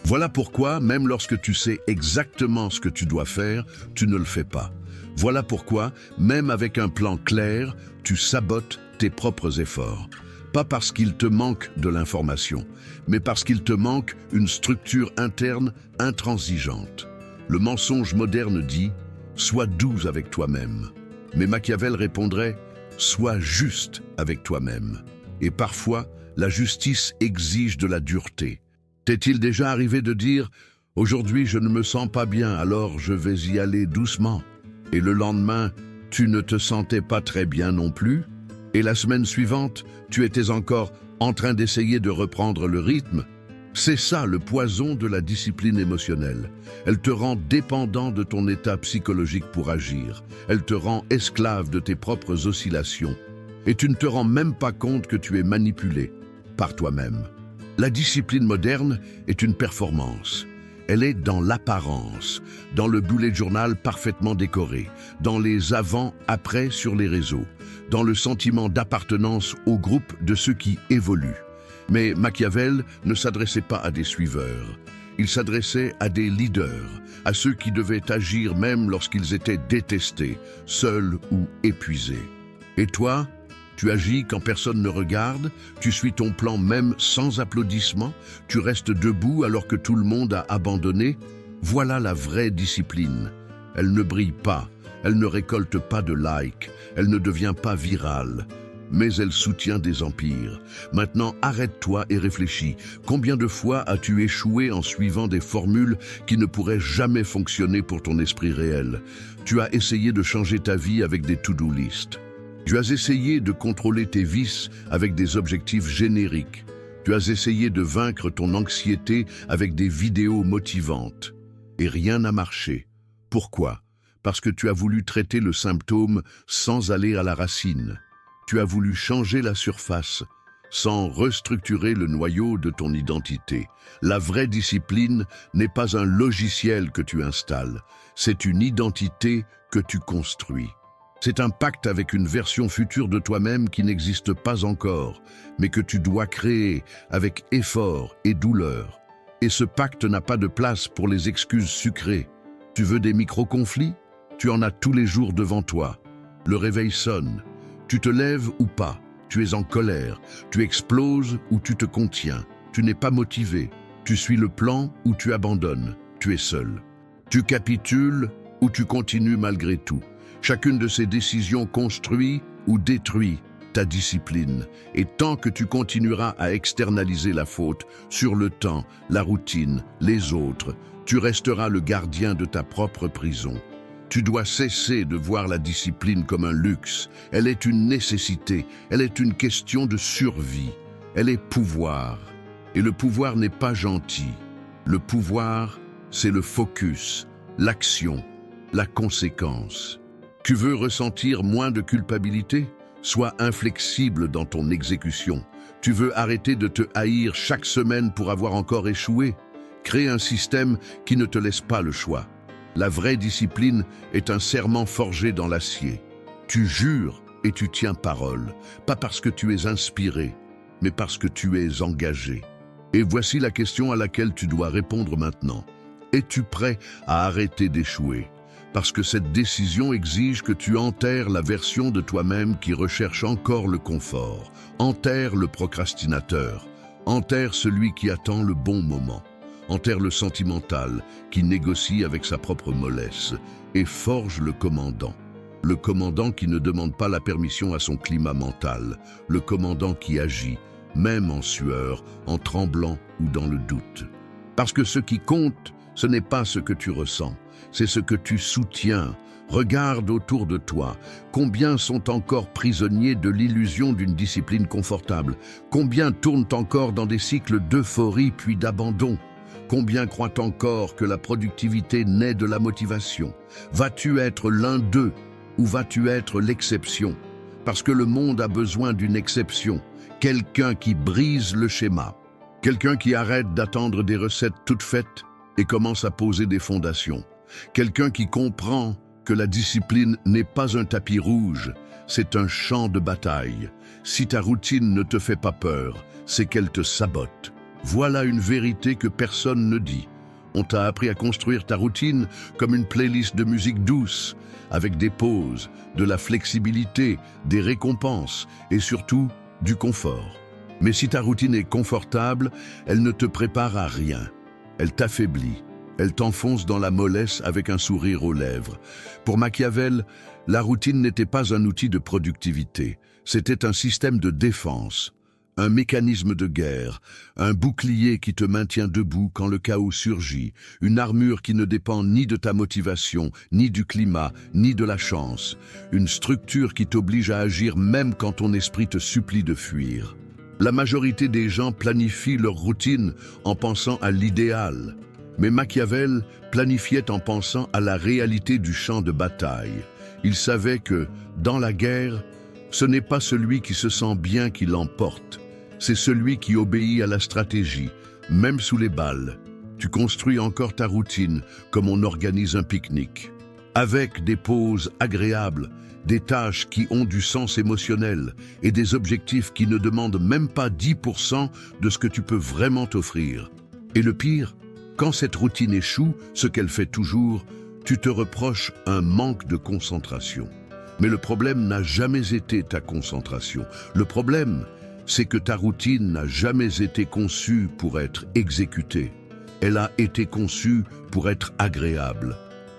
Voilà pourquoi, même lorsque tu sais exactement ce que tu dois faire, tu ne le fais pas. Voilà pourquoi, même avec un plan clair, tu sabotes tes propres efforts. Pas parce qu'il te manque de l'information, mais parce qu'il te manque une structure interne intransigeante. Le mensonge moderne dit « Sois doux avec toi-même ». Mais Machiavel répondrait « Sois juste avec toi-même ». Et parfois, la justice exige de la dureté. T'est-il déjà arrivé de dire « Aujourd'hui, je ne me sens pas bien, alors je vais y aller doucement ». Et le lendemain, tu ne te sentais pas très bien non plus. Et la semaine suivante, tu étais encore en train d'essayer de reprendre le rythme. C'est ça le poison de la discipline émotionnelle. Elle te rend dépendant de ton état psychologique pour agir. Elle te rend esclave de tes propres oscillations. Et tu ne te rends même pas compte que tu es manipulé par toi-même. La discipline moderne est une performance. Elle est dans l'apparence, dans le bullet journal parfaitement décoré, dans les avant-après sur les réseaux, dans le sentiment d'appartenance au groupe de ceux qui évoluent. Mais Machiavel ne s'adressait pas à des suiveurs. Il s'adressait à des leaders, à ceux qui devaient agir même lorsqu'ils étaient détestés, seuls ou épuisés. Et toi, tu agis quand personne ne regarde, tu suis ton plan même sans applaudissements, tu restes debout alors que tout le monde a abandonné. Voilà la vraie discipline. Elle ne brille pas, elle ne récolte pas de likes, elle ne devient pas virale, mais elle soutient des empires. Maintenant, arrête-toi et réfléchis. Combien de fois as-tu échoué en suivant des formules qui ne pourraient jamais fonctionner pour ton esprit réel? Tu as essayé de changer ta vie avec des to-do list. Tu as essayé de contrôler tes vices avec des objectifs génériques. Tu as essayé de vaincre ton anxiété avec des vidéos motivantes. Et rien n'a marché. Pourquoi? Parce que tu as voulu traiter le symptôme sans aller à la racine. Tu as voulu changer la surface sans restructurer le noyau de ton identité. La vraie discipline n'est pas un logiciel que tu installes, c'est une identité que tu construis. C'est un pacte avec une version future de toi-même qui n'existe pas encore, mais que tu dois créer avec effort et douleur. Et ce pacte n'a pas de place pour les excuses sucrées. Tu veux des micro-conflits? Tu en as tous les jours devant toi. Le réveil sonne. Tu te lèves ou pas? Tu es en colère. Tu exploses ou tu te contiens. Tu n'es pas motivé. Tu suis le plan ou tu abandonnes. Tu es seul. Tu capitules ou tu continues malgré tout. Chacune de ces décisions construit ou détruit ta discipline. Et tant que tu continueras à externaliser la faute sur le temps, la routine, les autres, tu resteras le gardien de ta propre prison. Tu dois cesser de voir la discipline comme un luxe. Elle est une nécessité, elle est une question de survie. Elle est pouvoir. Et le pouvoir n'est pas gentil. Le pouvoir, c'est le focus, l'action, la conséquence. Tu veux ressentir moins de culpabilité? Sois inflexible dans ton exécution. Tu veux arrêter de te haïr chaque semaine pour avoir encore échoué? Crée un système qui ne te laisse pas le choix. La vraie discipline est un serment forgé dans l'acier. Tu jures et tu tiens parole, pas parce que tu es inspiré, mais parce que tu es engagé. Et voici la question à laquelle tu dois répondre maintenant. Es-tu prêt à arrêter d'échouer? Parce que cette décision exige que tu enterres la version de toi-même qui recherche encore le confort. Enterre le procrastinateur. Enterre celui qui attend le bon moment. Enterre le sentimental qui négocie avec sa propre mollesse. Et forge le commandant. Le commandant qui ne demande pas la permission à son climat mental. Le commandant qui agit, même en sueur, en tremblant ou dans le doute. Parce que ce qui compte, ce n'est pas ce que tu ressens. C'est ce que tu soutiens. Regarde autour de toi. Combien sont encore prisonniers de l'illusion d'une discipline confortable? Combien tournent encore dans des cycles d'euphorie puis d'abandon? Combien croient encore que la productivité naît de la motivation? Vas-tu être l'un d'eux ou vas-tu être l'exception? Parce que le monde a besoin d'une exception. Quelqu'un qui brise le schéma. Quelqu'un qui arrête d'attendre des recettes toutes faites et commence à poser des fondations. Quelqu'un qui comprend que la discipline n'est pas un tapis rouge, c'est un champ de bataille. Si ta routine ne te fait pas peur, c'est qu'elle te sabote. Voilà une vérité que personne ne dit. On t'a appris à construire ta routine comme une playlist de musique douce, avec des pauses, de la flexibilité, des récompenses et surtout du confort. Mais si ta routine est confortable, elle ne te prépare à rien. Elle t'affaiblit. Elle t'enfonce dans la mollesse avec un sourire aux lèvres. Pour Machiavel, la routine n'était pas un outil de productivité, c'était un système de défense, un mécanisme de guerre, un bouclier qui te maintient debout quand le chaos surgit, une armure qui ne dépend ni de ta motivation, ni du climat, ni de la chance, une structure qui t'oblige à agir même quand ton esprit te supplie de fuir. La majorité des gens planifient leur routine en pensant à l'idéal. Mais Machiavel planifiait en pensant à la réalité du champ de bataille. Il savait que, dans la guerre, ce n'est pas celui qui se sent bien qui l'emporte, c'est celui qui obéit à la stratégie, même sous les balles. Tu construis encore ta routine comme on organise un pique-nique, avec des pauses agréables, des tâches qui ont du sens émotionnel et des objectifs qui ne demandent même pas 10% de ce que tu peux vraiment t'offrir. Et le pire, quand cette routine échoue, ce qu'elle fait toujours, tu te reproches un manque de concentration. Mais le problème n'a jamais été ta concentration. Le problème, c'est que ta routine n'a jamais été conçue pour être exécutée. Elle a été conçue pour être agréable.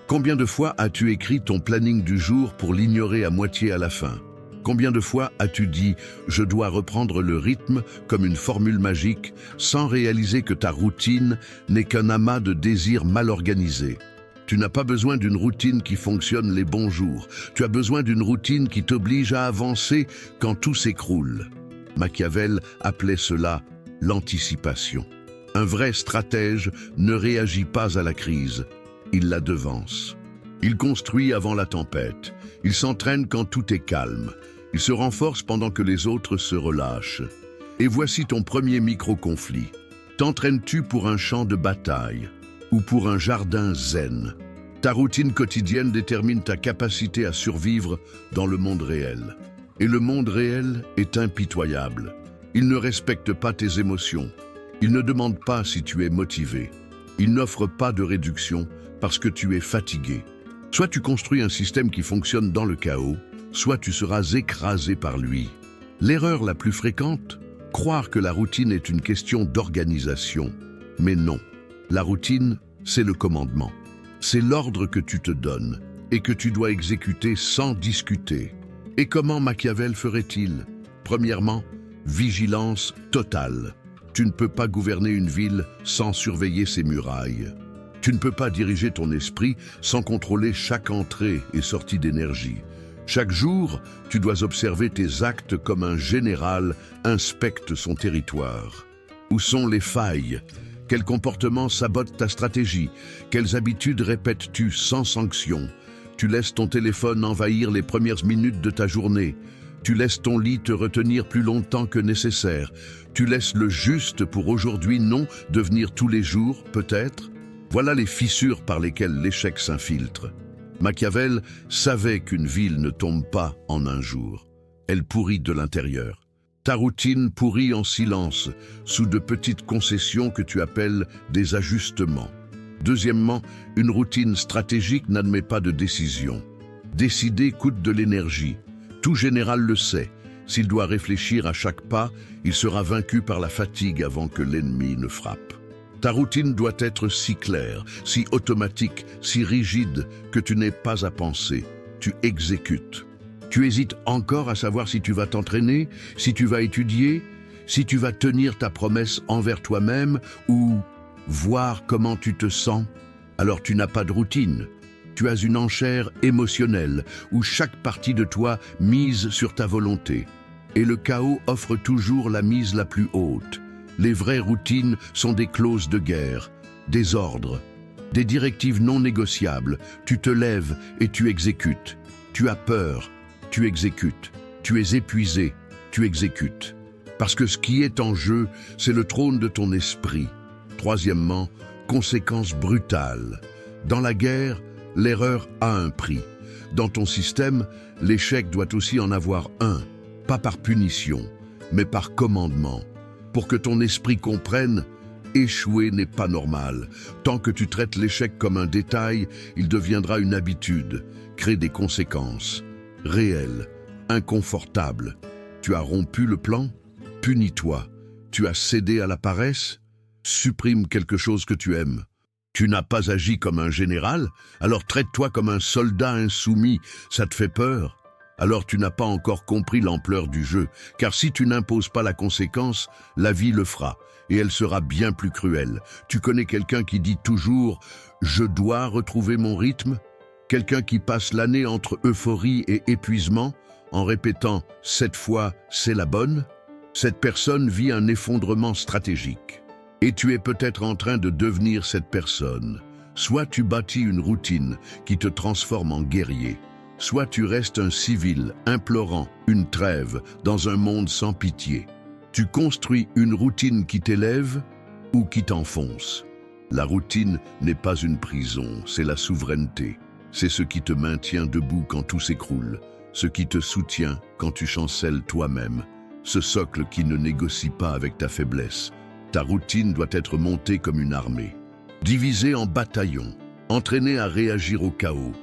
Combien de fois as-tu écrit ton planning du jour pour l'ignorer à moitié à la fin? Combien de fois as-tu dit « je dois reprendre le rythme » comme une formule magique, sans réaliser que ta routine n'est qu'un amas de désirs mal organisés? Tu n'as pas besoin d'une routine qui fonctionne les bons jours. Tu as besoin d'une routine qui t'oblige à avancer quand tout s'écroule. Machiavel appelait cela l'anticipation. Un vrai stratège ne réagit pas à la crise, il la devance. Il construit avant la tempête, il s'entraîne quand tout est calme, il se renforce pendant que les autres se relâchent. Et voici ton premier micro-conflit. T'entraînes-tu pour un champ de bataille ou pour un jardin zen? Ta routine quotidienne détermine ta capacité à survivre dans le monde réel. Et le monde réel est impitoyable. Il ne respecte pas tes émotions. Il ne demande pas si tu es motivé. Il n'offre pas de réduction parce que tu es fatigué. Soit tu construis un système qui fonctionne dans le chaos, soit tu seras écrasé par lui. L'erreur la plus fréquente, croire que la routine est une question d'organisation. Mais non, la routine, c'est le commandement. C'est l'ordre que tu te donnes et que tu dois exécuter sans discuter. Et comment Machiavel ferait-il? Premièrement, vigilance totale. Tu ne peux pas gouverner une ville sans surveiller ses murailles. Tu ne peux pas diriger ton esprit sans contrôler chaque entrée et sortie d'énergie. Chaque jour, tu dois observer tes actes comme un général inspecte son territoire. Où sont les failles? Quels comportements sabotent ta stratégie? Quelles habitudes répètes-tu sans sanction? Tu laisses ton téléphone envahir les premières minutes de ta journée. Tu laisses ton lit te retenir plus longtemps que nécessaire. Tu laisses le juste pour aujourd'hui, non, devenir tous les jours, peut-être. Voilà les fissures par lesquelles l'échec s'infiltre. Machiavel savait qu'une ville ne tombe pas en un jour. Elle pourrit de l'intérieur. Ta routine pourrit en silence, sous de petites concessions que tu appelles des ajustements. Deuxièmement, une routine stratégique n'admet pas de décision. Décider coûte de l'énergie. Tout général le sait. S'il doit réfléchir à chaque pas, il sera vaincu par la fatigue avant que l'ennemi ne frappe. Ta routine doit être si claire, si automatique, si rigide que tu n'aies pas à penser. Tu exécutes. Tu hésites encore à savoir si tu vas t'entraîner, si tu vas étudier, si tu vas tenir ta promesse envers toi-même ou voir comment tu te sens. Alors tu n'as pas de routine. Tu as une enchère émotionnelle où chaque partie de toi mise sur ta volonté. Et le chaos offre toujours la mise la plus haute. Les vraies routines sont des clauses de guerre, des ordres, des directives non négociables. Tu te lèves et tu exécutes. Tu as peur, tu exécutes. Tu es épuisé, tu exécutes. Parce que ce qui est en jeu, c'est le trône de ton esprit. Troisièmement, conséquence brutale. Dans la guerre, l'erreur a un prix. Dans ton système, l'échec doit aussi en avoir un, pas par punition, mais par commandement. Pour que ton esprit comprenne, échouer n'est pas normal. Tant que tu traites l'échec comme un détail, il deviendra une habitude, crée des conséquences. Réelles, inconfortables. Tu as rompu le plan? Punis-toi. Tu as cédé à la paresse? Supprime quelque chose que tu aimes. Tu n'as pas agi comme un général? Alors traite-toi comme un soldat insoumis. Ça te fait peur? Alors tu n'as pas encore compris l'ampleur du jeu, car si tu n'imposes pas la conséquence, la vie le fera, et elle sera bien plus cruelle. Tu connais quelqu'un qui dit toujours « je dois retrouver mon rythme », quelqu'un qui passe l'année entre euphorie et épuisement, en répétant « cette fois, c'est la bonne ». Cette personne vit un effondrement stratégique. Et tu es peut-être en train de devenir cette personne. Soit tu bâtis une routine qui te transforme en guerrier, soit tu restes un civil implorant une trêve dans un monde sans pitié. Tu construis une routine qui t'élève ou qui t'enfonce. La routine n'est pas une prison, c'est la souveraineté. C'est ce qui te maintient debout quand tout s'écroule, ce qui te soutient quand tu chancelles toi-même, ce socle qui ne négocie pas avec ta faiblesse. Ta routine doit être montée comme une armée, divisée en bataillons, entraînée à réagir au chaos,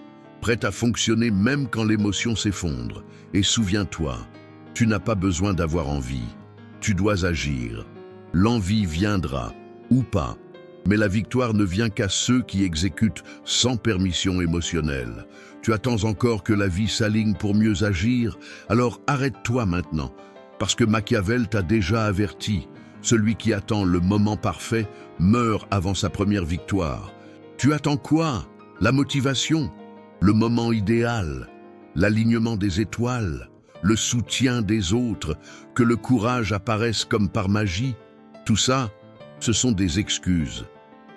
prête à fonctionner même quand l'émotion s'effondre. Et souviens-toi, tu n'as pas besoin d'avoir envie, tu dois agir. L'envie viendra, ou pas, mais la victoire ne vient qu'à ceux qui exécutent sans permission émotionnelle. Tu attends encore que la vie s'aligne pour mieux agir, alors arrête-toi maintenant, parce que Machiavel t'a déjà averti. Celui qui attend le moment parfait meurt avant sa première victoire. Tu attends quoi? La motivation, le moment idéal, l'alignement des étoiles, le soutien des autres, que le courage apparaisse comme par magie. Tout ça, ce sont des excuses.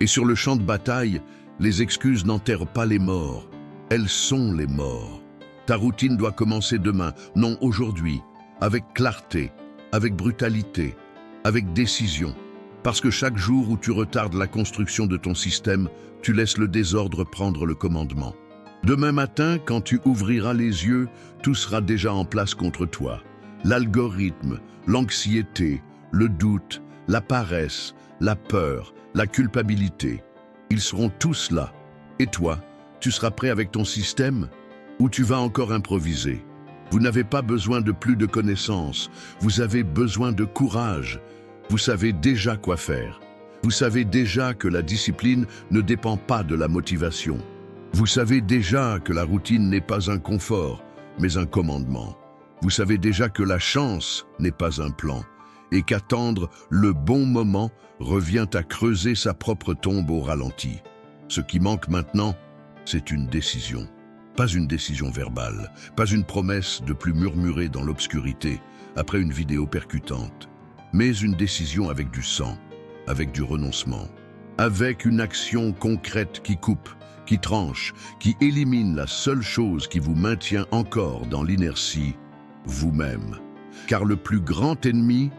Et sur le champ de bataille, les excuses n'enterrent pas les morts. Elles sont les morts. Ta routine doit commencer demain, non aujourd'hui, avec clarté, avec brutalité, avec décision. Parce que chaque jour où tu retardes la construction de ton système, tu laisses le désordre prendre le commandement. Demain matin, quand tu ouvriras les yeux, tout sera déjà en place contre toi. L'algorithme, l'anxiété, le doute, la paresse, la peur, la culpabilité, ils seront tous là. Et toi, tu seras prêt avec ton système ou tu vas encore improviser? Vous n'avez pas besoin de plus de connaissances, vous avez besoin de courage. Vous savez déjà quoi faire. Vous savez déjà que la discipline ne dépend pas de la motivation. Vous savez déjà que la routine n'est pas un confort, mais un commandement. Vous savez déjà que la chance n'est pas un plan, et qu'attendre le bon moment revient à creuser sa propre tombe au ralenti. Ce qui manque maintenant, c'est une décision. Pas une décision verbale, pas une promesse de plus murmurer dans l'obscurité après une vidéo percutante, mais une décision avec du sang, avec du renoncement, avec une action concrète qui coupe, qui tranche, qui élimine la seule chose qui vous maintient encore dans l'inertie, vous-même. Car le plus grand ennemi,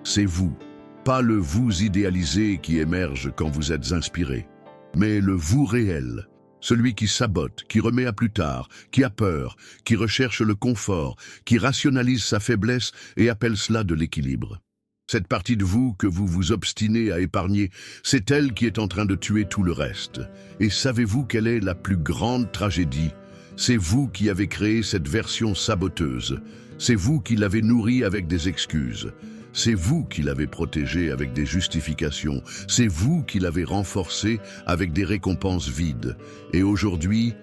c'est vous. Pas le vous idéalisé qui émerge quand vous êtes inspiré, mais le vous réel, celui qui sabote, qui remet à plus tard, qui a peur, qui recherche le confort, qui rationalise sa faiblesse et appelle cela de l'équilibre. Cette partie de vous que vous vous obstinez à épargner, c'est elle qui est en train de tuer tout le reste. Et savez-vous quelle est la plus grande tragédie? C'est vous qui avez créé cette version saboteuse. C'est vous qui l'avez nourrie avec des excuses. C'est vous qui l'avez protégée avec des justifications. C'est vous qui l'avez renforcée avec des récompenses vides. Et aujourd'hui,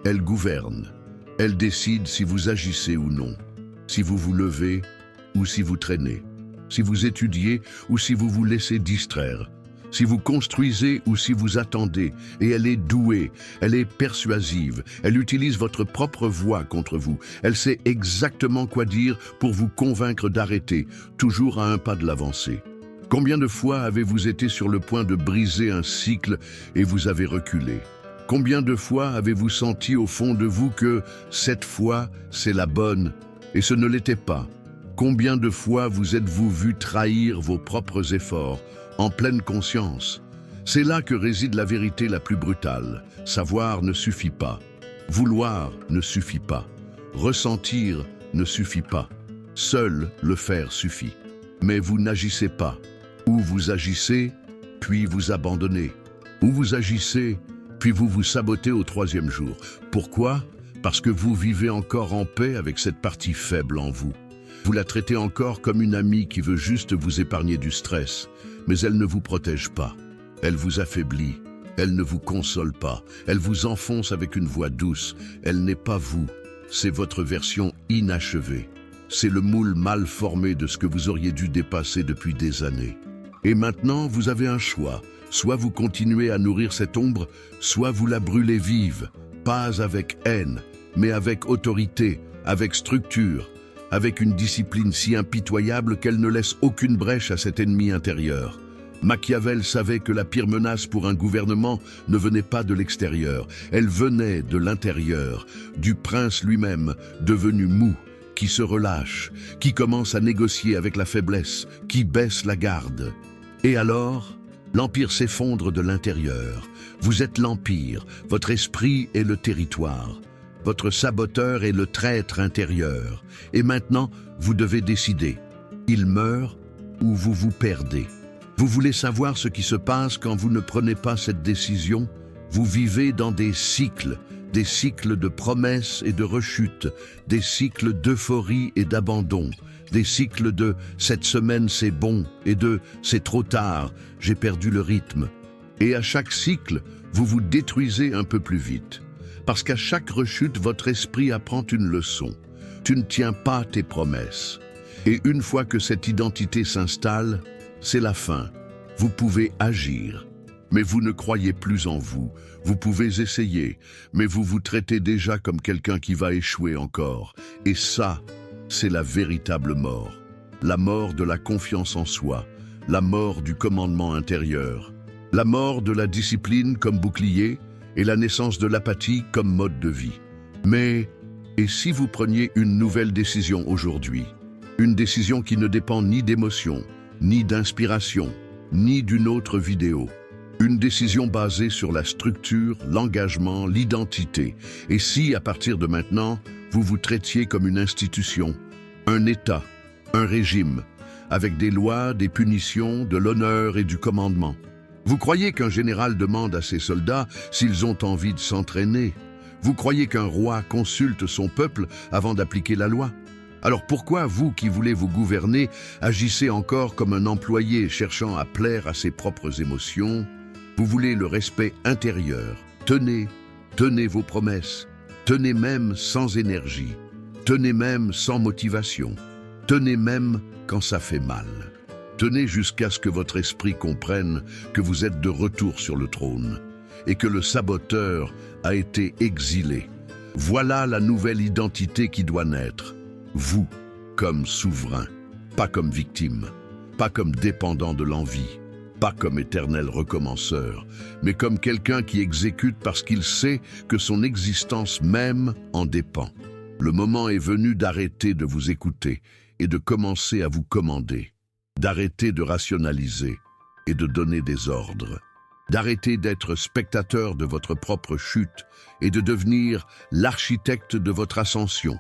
elle gouverne. Elle décide si vous agissez ou non, si vous vous levez ou si vous traînez, si vous étudiez ou si vous vous laissez distraire, si vous construisez ou si vous attendez. Et elle est douée, elle est persuasive, elle utilise votre propre voix contre vous. Elle sait exactement quoi dire pour vous convaincre d'arrêter, toujours à un pas de l'avancée. Combien de fois avez-vous été sur le point de briser un cycle et vous avez reculé? Combien de fois avez-vous senti au fond de vous que cette fois, c'est la bonne et ce ne l'était pas? Combien de fois vous êtes-vous vu trahir vos propres efforts en pleine conscience? C'est là que réside la vérité la plus brutale. Savoir ne suffit pas. Vouloir ne suffit pas. Ressentir ne suffit pas. Seul le faire suffit. Mais vous n'agissez pas. Ou vous agissez, puis vous abandonnez. Ou vous agissez, puis vous vous sabotez au troisième jour. Pourquoi? Parce que vous vivez encore en paix avec cette partie faible en vous. Vous la traitez encore comme une amie qui veut juste vous épargner du stress, mais elle ne vous protège pas. Elle vous affaiblit, elle ne vous console pas, elle vous enfonce avec une voix douce. Elle n'est pas vous, c'est votre version inachevée. C'est le moule mal formé de ce que vous auriez dû dépasser depuis des années. Et maintenant, vous avez un choix. Soit vous continuez à nourrir cette ombre, soit vous la brûlez vive, pas avec haine, mais avec autorité, avec structure, avec une discipline si impitoyable qu'elle ne laisse aucune brèche à cet ennemi intérieur. Machiavel savait que la pire menace pour un gouvernement ne venait pas de l'extérieur, elle venait de l'intérieur, du prince lui-même, devenu mou, qui se relâche, qui commence à négocier avec la faiblesse, qui baisse la garde. Et alors, L'empire s'effondre de l'intérieur. Vous êtes l'empire, votre esprit est le territoire. Votre saboteur est le traître intérieur. Et maintenant, vous devez décider. Il meurt ou vous vous perdez. Vous voulez savoir ce qui se passe quand vous ne prenez pas cette décision? Vous vivez dans des cycles de promesses et de rechutes, des cycles d'euphorie et d'abandon, des cycles de « cette semaine c'est bon » et de « c'est trop tard, j'ai perdu le rythme ». Et à chaque cycle, vous vous détruisez un peu plus vite. Parce qu'à chaque rechute, votre esprit apprend une leçon. Tu ne tiens pas tes promesses. Et une fois que cette identité s'installe, c'est la fin. Vous pouvez agir, mais vous ne croyez plus en vous. Vous pouvez essayer, mais vous vous traitez déjà comme quelqu'un qui va échouer encore. Et ça, c'est la véritable mort. La mort de la confiance en soi, la mort du commandement intérieur, la mort de la discipline comme bouclier et la naissance de l'apathie comme mode de vie. Mais, et si vous preniez une nouvelle décision aujourd'hui? Une décision qui ne dépend ni d'émotion, ni d'inspiration, ni d'une autre vidéo. Une décision basée sur la structure, l'engagement, l'identité. Et si, à partir de maintenant, vous vous traitiez comme une institution, un État, un régime, avec des lois, des punitions, de l'honneur et du commandement. Vous croyez qu'un général demande à ses soldats s'ils ont envie de s'entraîner? Vous croyez qu'un roi consulte son peuple avant d'appliquer la loi? Alors pourquoi vous qui voulez vous gouverner agissez encore comme un employé cherchant à plaire à ses propres émotions? Vous voulez le respect intérieur. Tenez vos promesses. Tenez même sans énergie. Tenez même sans motivation. Tenez même quand ça fait mal. Tenez jusqu'à ce que votre esprit comprenne que vous êtes de retour sur le trône et que le saboteur a été exilé. Voilà la nouvelle identité qui doit naître. Vous, comme souverain, pas comme victime, pas comme dépendant de l'envie, pas comme éternel recommenceur, mais comme quelqu'un qui exécute parce qu'il sait que son existence même en dépend. Le moment est venu d'arrêter de vous écouter et de commencer à vous commander, d'arrêter de rationaliser et de donner des ordres, d'arrêter d'être spectateur de votre propre chute et de devenir l'architecte de votre ascension.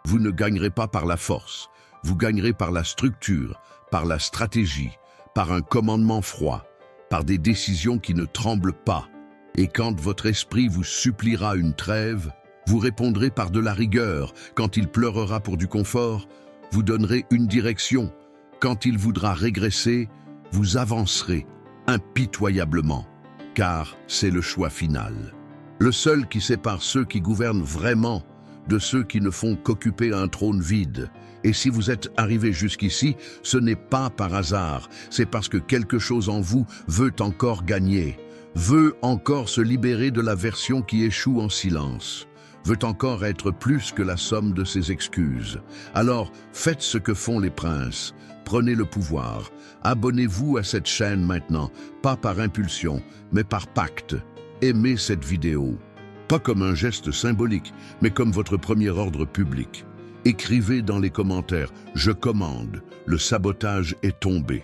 Vous ne gagnerez pas par la force, vous gagnerez par la structure, par la stratégie, par un commandement froid, par des décisions qui ne tremblent pas. Et quand votre esprit vous suppliera une trêve, vous répondrez par de la rigueur. Quand il pleurera pour du confort, vous donnerez une direction. Quand il voudra régresser, vous avancerez impitoyablement, car c'est le choix final. Le seul qui sépare ceux qui gouvernent vraiment de ceux qui ne font qu'occuper un trône vide. Et si vous êtes arrivé jusqu'ici, ce n'est pas par hasard, c'est parce que quelque chose en vous veut encore gagner, veut encore se libérer de la version qui échoue en silence, veut encore être plus que la somme de ses excuses. Alors, faites ce que font les princes, prenez le pouvoir, abonnez-vous à cette chaîne maintenant, pas par impulsion, mais par pacte. Aimez cette vidéo. Pas comme un geste symbolique, mais comme votre premier ordre public. Écrivez dans les commentaires « Je commande, le sabotage est tombé ».